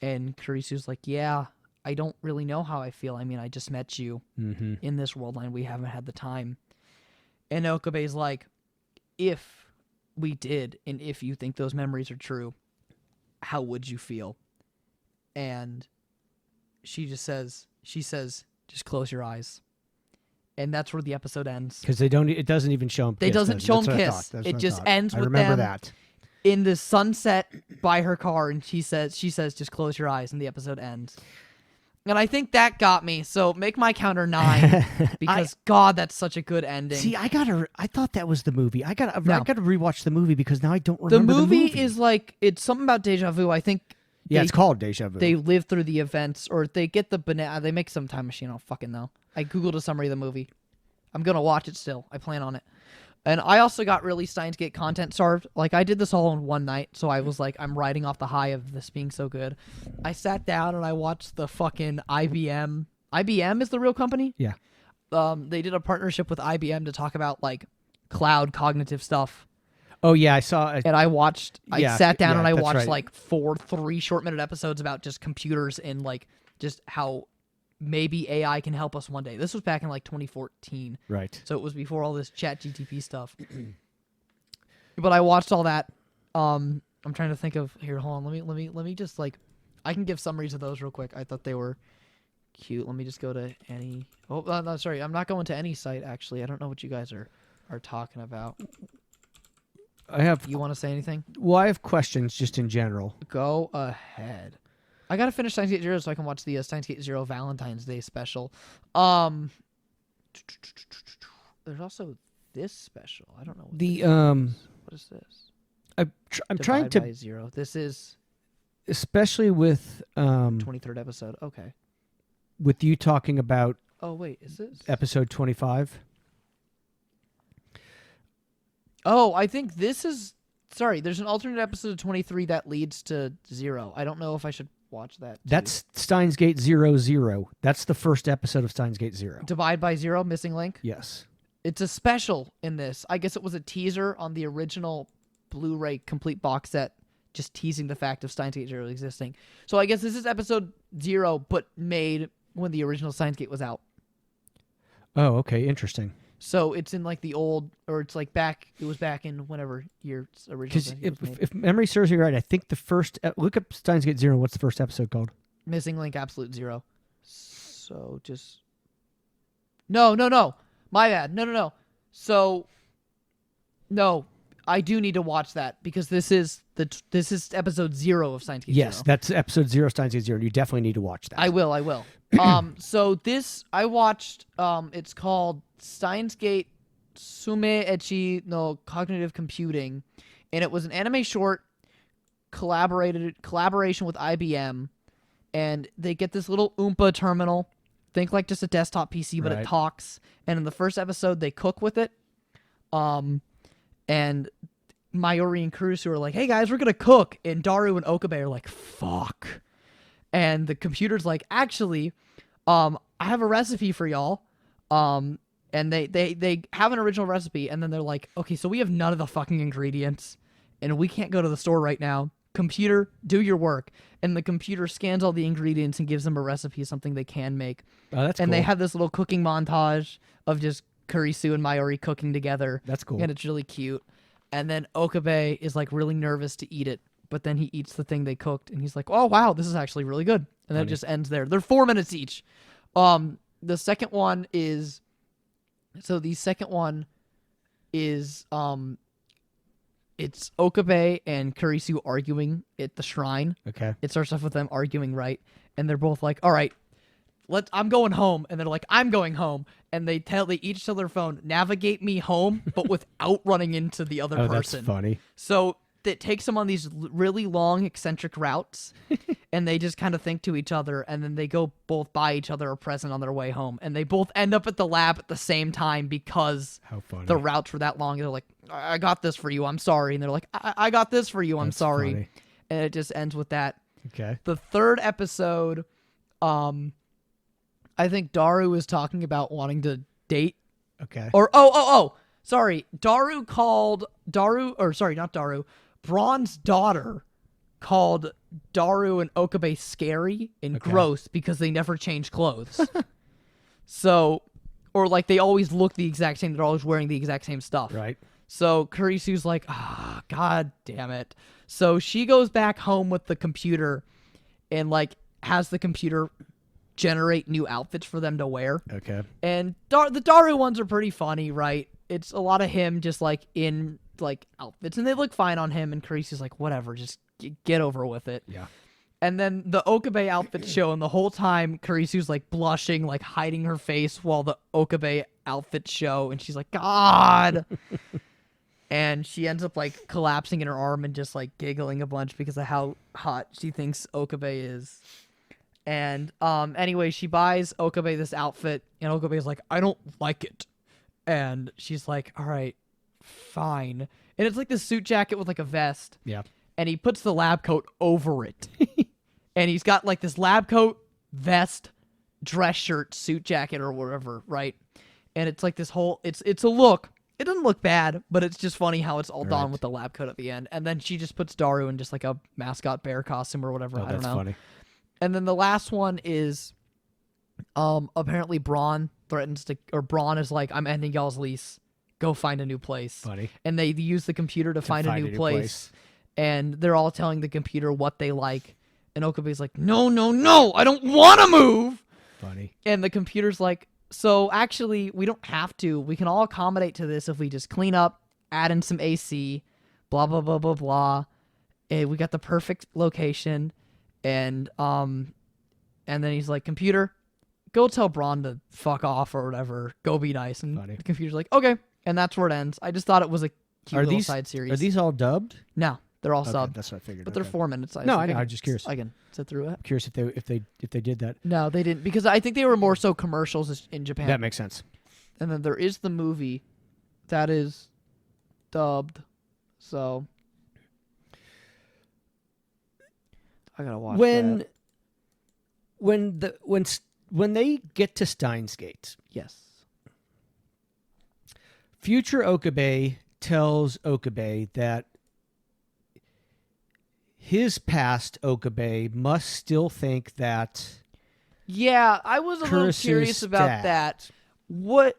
And Kurisu's like, yeah, I don't really know how I feel. I mean, I just met you in this world line. We haven't had the time. And Okabe's like, if we did, and if you think those memories are true, how would you feel? And she says, just close your eyes. And that's where the episode ends. Because they don't. It doesn't even show them. They doesn't show them kiss. It just ends with them that. in the sunset by her car, and she says, just close your eyes, and the episode ends. And I think that got me. So make my counter 9 because God, that's such a good ending. See, I thought that was the movie. I gotta rewatch the movie because now I don't remember the movie. Is like, it's something about deja vu. I think. Yeah, it's called Deja Vu. They live through the events, or they get the banana. They make some time machine. I don't fucking know. I googled a summary of the movie. I'm gonna watch it still. I plan on it. And I also got really Steins Gate content starved. Like, I did this all in one night, so I was like, I'm riding off the high of this being so good. I sat down and I watched the fucking IBM. IBM is the real company? Yeah. They did a partnership with IBM to talk about, like, cloud cognitive stuff. Oh, yeah, I saw it. And I sat down and I watched, right. like, 3 short-minute episodes about just computers and, like, just how maybe AI can help us one day. This was back in like 2014. Right. So it was before all this chat GTP stuff. But I watched all that. I'm trying to think of here, hold on. Let me just like I can give summaries of those real quick. I thought they were cute. Let me just go to any no, sorry. I'm not going to any site actually. I don't know what you guys are talking about. You want to say anything? Well, I have questions just in general. Go ahead. I gotta finish Steins Gate Zero so I can watch the Steins Gate Zero Valentine's Day special. There's also this special. I don't know what is this? I'm trying to by 0. This is especially with 23rd episode. Okay. With you talking about Oh wait, is this episode 25? Oh, I think this is sorry. There's an alternate episode of 23 that leads to 0. I don't know if I should watch that. That's Steins Gate 00. That's the first episode of Steins Gate 0. Divide by 0, missing link. Yes. It's a special in this. I guess it was a teaser on the original Blu-ray complete box set, just teasing the fact of Steins Gate 0 existing. So I guess this is episode 0, but made when the original Steins Gate was out. Oh, okay. Interesting. So it's in like the old, or it's like back, it was back in whenever your original Steins Gate was made. If memory serves me right, I think the first, look up Steins Gate 0. What's the first episode called? Missing link, absolute 0. So just, no. My bad. No. So, no, I do need to watch that because this is episode 0 of Steins Gate 0. Yes, that's episode 0 of Steins Gate 0. You definitely need to watch that. I will. So this I watched. It's called Steins Gate Sume Echi no Cognitive Computing, and it was an anime short collaboration with IBM, and they get this little Oompa terminal. Think like just a desktop PC, but Right. it talks. And in the first episode, they cook with it. And Mayuri and Kurusu are like, "Hey guys, we're gonna cook," and Daru and Okabe are like, "Fuck." And the computer's like, "Actually, I have a recipe for y'all." And they have an original recipe, and then they're like, "Okay, so we have none of the fucking ingredients, and we can't go to the store right now. Computer, do your work." And the computer scans all the ingredients and gives them a recipe of something they can make. Oh, that's And cool. they have this little cooking montage of just Kurisu and Mayuri cooking together. That's cool. And it's really cute. And then Okabe is like really nervous to eat it, but then he eats the thing they cooked, and he's like, "Oh wow, this is actually really good." And then it just ends there. They're 4 minutes each. The second one is, it's Okabe and Kurisu arguing at the shrine. Okay. It starts off with them arguing, right? And they're both like, "All right, I'm going home." And they're like, "I'm going home." And they each tell their phone, "Navigate me home," but without running into the other Oh, person. that's funny. So it takes them on these really long, eccentric routes, and they just kind of think to each other, and then they go both buy each other a present on their way home, and they both end up at the lab at the same time because How funny. the routes were that long. They're like, "I got this for you, I'm sorry," and they're like, I got this for you, I'm That's sorry," funny. and it just ends with that. Okay. The third episode, I think Daru is talking about wanting to date. Okay. Or sorry. Not Daru. Braun's daughter called Daru and Okabe scary and Okay. gross because they never change clothes. So, or like they always look the exact same. They're always wearing the exact same stuff. Right. So Kurisu's like, god damn it. So she goes back home with the computer and like has the computer generate new outfits for them to wear. Okay. And the Daru ones are pretty funny, right? It's a lot of him just like in like outfits, and they look fine on him. And Kurisu's like, whatever, just get over with it. Yeah. And then the Okabe outfits show, and the whole time Kurisu's like blushing, like hiding her face while the Okabe outfits show, and she's like, God. And she ends up like collapsing in her arm and just like giggling a bunch because of how hot she thinks Okabe is. And anyway, she buys Okabe this outfit, and Okabe's like, I don't like it. And she's like, all right, fine. And it's like this suit jacket with like a vest. Yeah. And he puts the lab coat over it. And he's got like this lab coat, vest, dress shirt, suit jacket, or whatever, right? And it's like this whole, it's a look. It doesn't look bad, but it's just funny how it's all done Right. with the lab coat at the end. And then she just puts Daru in just like a mascot bear costume or whatever. Oh, I don't that's know. funny. And then the last one is apparently Braun Braun is like, I'm ending y'all's lease. Go find a new place. Funny. And they use the computer to find a new place. And they're all telling the computer what they like. And Okabe's like, no, I don't want to move. Funny. And the computer's like, so actually, we don't have to. We can all accommodate to this if we just clean up, add in some AC, blah, blah, blah, blah, blah. And we got the perfect location. And then he's like, computer, go tell Braun to fuck off or whatever. Go be nice. And Funny. the computer's like, okay. And that's where it ends. I just thought it was a cute little side series. Are these all dubbed? No, they're all Okay, subbed. that's what I figured. But they're Okay. 4 minutes. No, I know. I'm just curious. I can sit through it. I'm curious if they did that. No, they didn't, because I think they were more so commercials in Japan. That makes sense. And then there is the movie that is dubbed. So I gotta watch that. When they get to Steins Gate, Yes. future Okabe tells Okabe that his past Okabe must still think that Yeah, I was a little Kurisu's curious about dad. that. What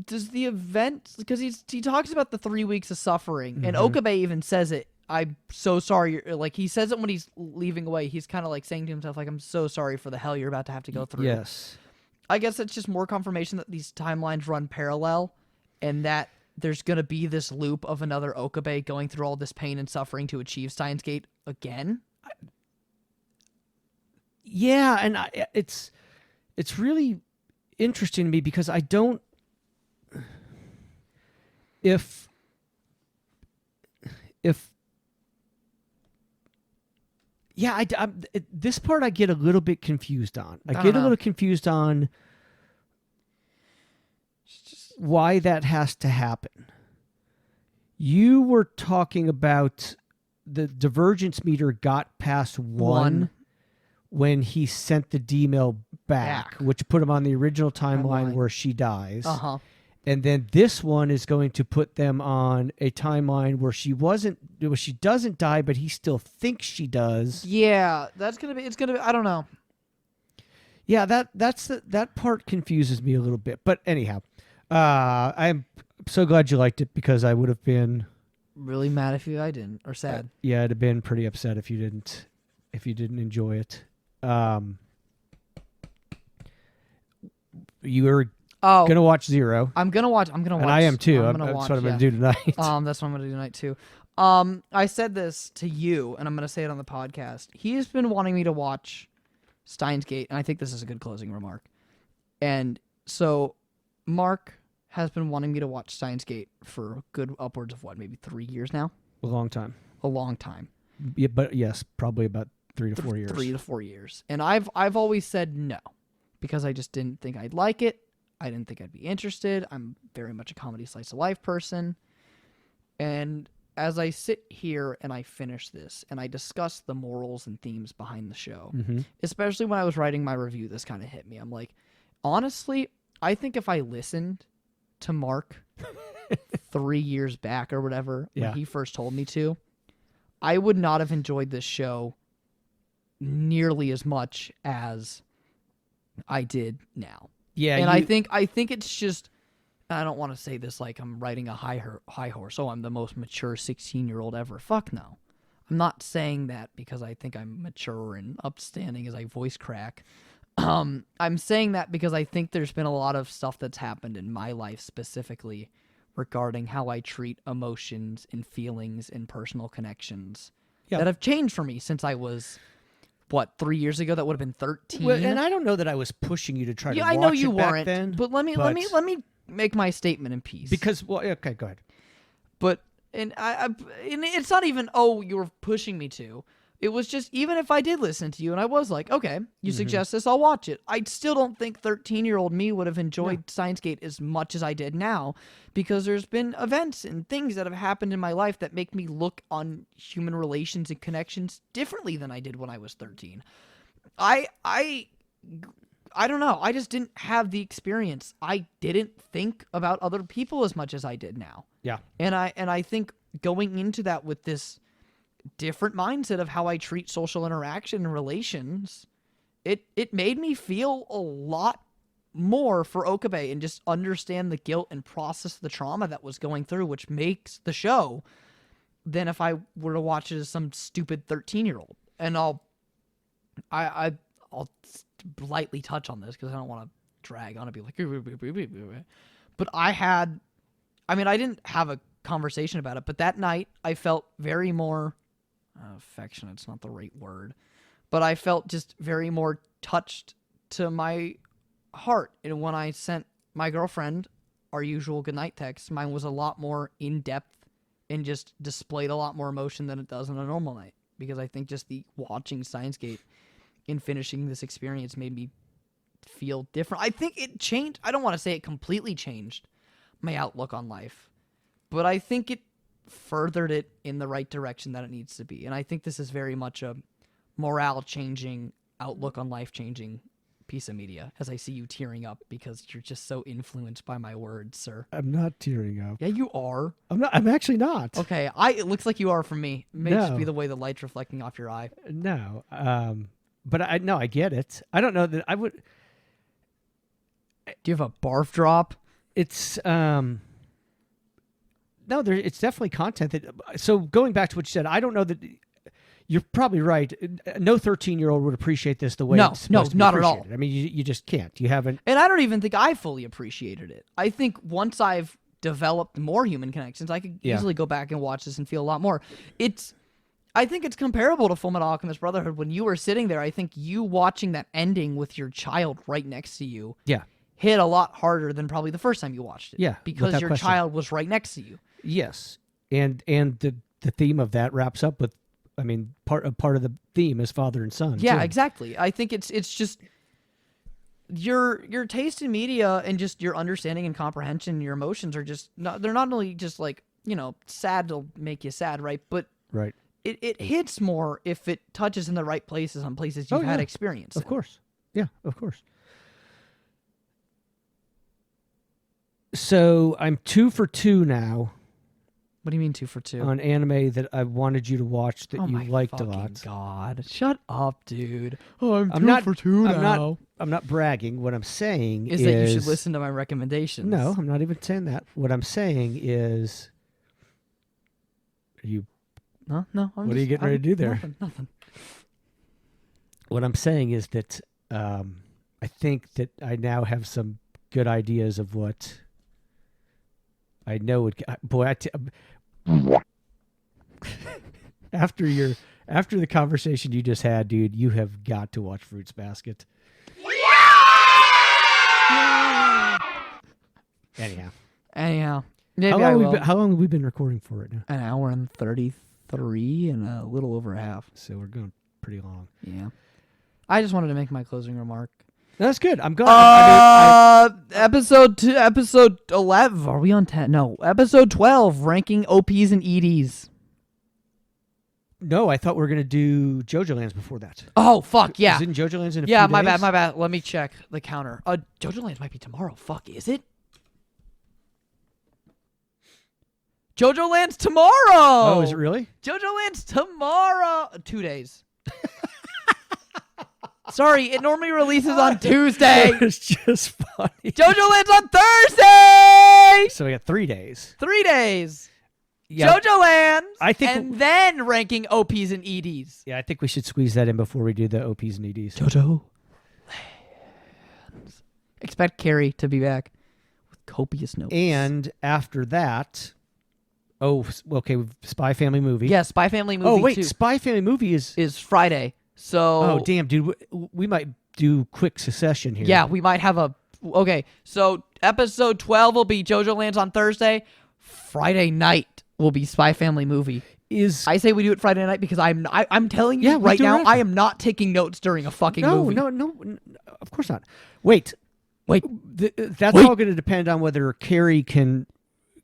does the event? Because he talks about the 3 weeks of suffering, and Mhm. Okabe even says it. I'm so sorry. Like he says it when he's leaving away. He's kind of like saying to himself, like, I'm so sorry for the hell you're about to have to go through. yes, I guess it's just more confirmation that these timelines run parallel, and that there's gonna be this loop of another Okabe going through all this pain and suffering to achieve Steins Gate again. yeah, and it's really interesting to me because I don't if yeah, this part I get a little bit confused on. I don't get a know. little confused on why that has to happen. You were talking about the divergence meter got past one when he sent the D-mail back, which put him on the original timeline where she dies. Uh-huh. And then this one is going to put them on a timeline where she doesn't die, but he still thinks she does. Yeah, it's gonna be. I don't know. Yeah, that part confuses me a little bit. But anyhow, I'm so glad you liked it because I would have been Really mad if I didn't, or sad. yeah, I'd have been pretty upset if you didn't enjoy it. You were Oh, gonna watch Zero, I'm gonna watch. And I am too. I'm gonna That's watch. what I'm yeah. gonna do tonight. That's what I'm gonna do tonight too. I said this to you, and I'm gonna say it on the podcast. He's been wanting me to watch Steins Gate, and I think this is a good closing remark. And so, Mark has been wanting me to watch Steins Gate for a good upwards of maybe 3 years now. A long time. A long time. Yeah, but yes, probably about 3 to 4 years. 3 to 4 years. And I've always said no, because I just didn't think I'd like it. I didn't think I'd be interested. I'm very much a comedy slice of life person. And as I sit here and I finish this and I discuss the morals and themes behind the show, Mm-hmm. especially when I was writing my review, this kind of hit me. I'm like, honestly, I think if I listened to Mark 3 years back or whatever, Yeah. when he first told me to, I would not have enjoyed this show nearly as much as I did now. Yeah, and I think it's just, I don't want to say this like I'm riding a high horse. Oh, I'm the most mature 16-year-old ever. Fuck no. I'm not saying that because I think I'm mature and upstanding as I voice crack. I'm saying that because I think there's been a lot of stuff that's happened in my life specifically regarding how I treat emotions and feelings and personal connections that have changed for me since I was, 3 years ago? That would have been 13. Well, and I don't know that I was pushing you to try to watch I know you it back weren't. then, but let me make my statement in peace. because okay, go ahead. But and and it's not even you were pushing me to. It was just, even if I did listen to you and I was like, okay, you suggest this, I'll watch it. I still don't think 13-year-old me would have enjoyed Steins Gate as much as I did now, because there's been events and things that have happened in my life that make me look on human relations and connections differently than I did when I was 13. I don't know. I just didn't have the experience. I didn't think about other people as much as I did now. Yeah. And I think going into that with this different mindset of how I treat social interaction and relations, it made me feel a lot more for Okabe and just understand the guilt and process the trauma that was going through, which makes the show, than if I were to watch it as some stupid 13-year-old. And I'll lightly touch on this because I don't want to drag on and be like, but I didn't have a conversation about it, but that night I felt very more affectionate's not the right word, but I felt just very more touched to my heart. And when I sent my girlfriend our usual goodnight text, mine was a lot more in-depth and just displayed a lot more emotion than it does on a normal night, because I think just the watching Steins Gate and finishing this experience made me feel different. I think it changed. I don't want to say it completely changed my outlook on life, but I think it furthered it in the right direction that it needs to be. And I think this is very much a morale-changing, outlook on life-changing piece of media, as I see you tearing up because you're just so influenced by my words, sir. I'm not tearing up. Yeah, you are. I'm not. I'm actually not. Okay, it looks like you are for me. It may just be the way the light's reflecting off your eye. No. But I get it. I don't know that I would. Do you have a barf drop? It's no, it's definitely content that. So going back to what you said, I don't know that you're probably right. No 13-year-old would appreciate this the way it's supposed to be not at all. appreciated. I mean, you just can't. You haven't. And I don't even think I fully appreciated it. I think once I've developed more human connections, I could easily go back and watch this and feel a lot more. I think it's comparable to Fullmetal Alchemist Brotherhood. When you were sitting there, I think you watching that ending with your child right next to you hit a lot harder than probably the first time you watched it. Yeah, because your child was right next to you. Yes, and the theme of that wraps up with, I mean, part of the theme is father and son. Yeah, too. exactly. I think it's just your taste in media and just your understanding and comprehension, your emotions are just they're not only just like, sad to make you sad, right? But right. It hits more if it touches in the right places, on places you've had experience. Of course. Yeah, of course. So I'm 2 for 2 now. What do you mean 2 for 2? On anime that I wanted you to watch that you liked a lot. God, shut up, dude. Oh, I'm 2 not, for 2 now. I'm not bragging. What I'm saying is that you should listen to my recommendations. No, I'm not even saying that. What I'm saying is, are you? No. What are you getting ready to do there? Nothing. What I'm saying is that I think that I now have some good ideas of what I know would. Boy, after the conversation you just had, dude, you have got to watch Fruits Basket. Anyhow. Maybe how long have we been recording for right now? An hour and 33 and a little over half. So we're going pretty long. Yeah. I just wanted to make my closing remark. That's good. I'm glad. Episode 11. Are we on 10? No. Episode 12, ranking OPs and EDs. No, I thought we were going to do JoJo Lands before that. Oh, fuck, yeah. Isn't JoJo Lands in a few days? days? My bad. Let me check the counter. JoJo Lands might be tomorrow. Fuck, is it? JoJo Land's tomorrow. Oh, is it really? JoJo Land's tomorrow. 2 days. Sorry, it normally releases on Tuesday. It's just funny. JoJo Land's on Thursday. So we got 3 days. 3 days. Yeah. JoJo Land. I think- and then ranking OPs and EDs. Yeah, I think we should squeeze that in before we do the OPs and EDs. JoJo Lands. Expect Carrie to be back with copious notes. And after that, Spy Family Movie. Yeah, Spy Family movie. Oh wait, too, Spy Family Movie is. Friday. So Oh damn, dude, we might do quick succession here. yeah, we might have a. Okay, so episode 12 will be JoJo Lands on Thursday. Friday night will be Spy Family movie. I say we do it Friday night because I'm telling you Yeah, we right do it now, after. I am not taking notes during a fucking movie. No, of course not. Wait. That's Wait. all going to depend on whether Carrie can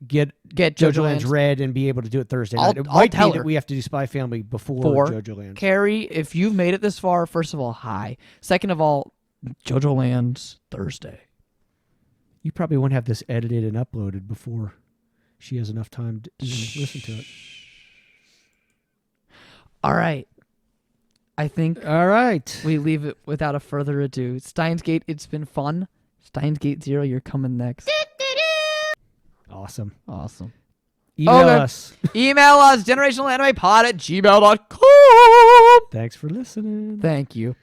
get JoJo Land's read and be able to do it Thursday night. It I'll might tell be her. that we have to do Spy Family before For JoJo Land. Carrie, if you've made it this far, first of all, hi. Second of all, JoJo Land's Thursday. You probably won't have this edited and uploaded before she has enough time to even listen to it. All right. I think All right. we leave it without a further ado. Steins Gate, it's been fun. Steins Gate 0, you're coming next. Awesome. Awesome. Email Okay. us. Email us, generationalanimepod@gmail.com. Thanks for listening. Thank you.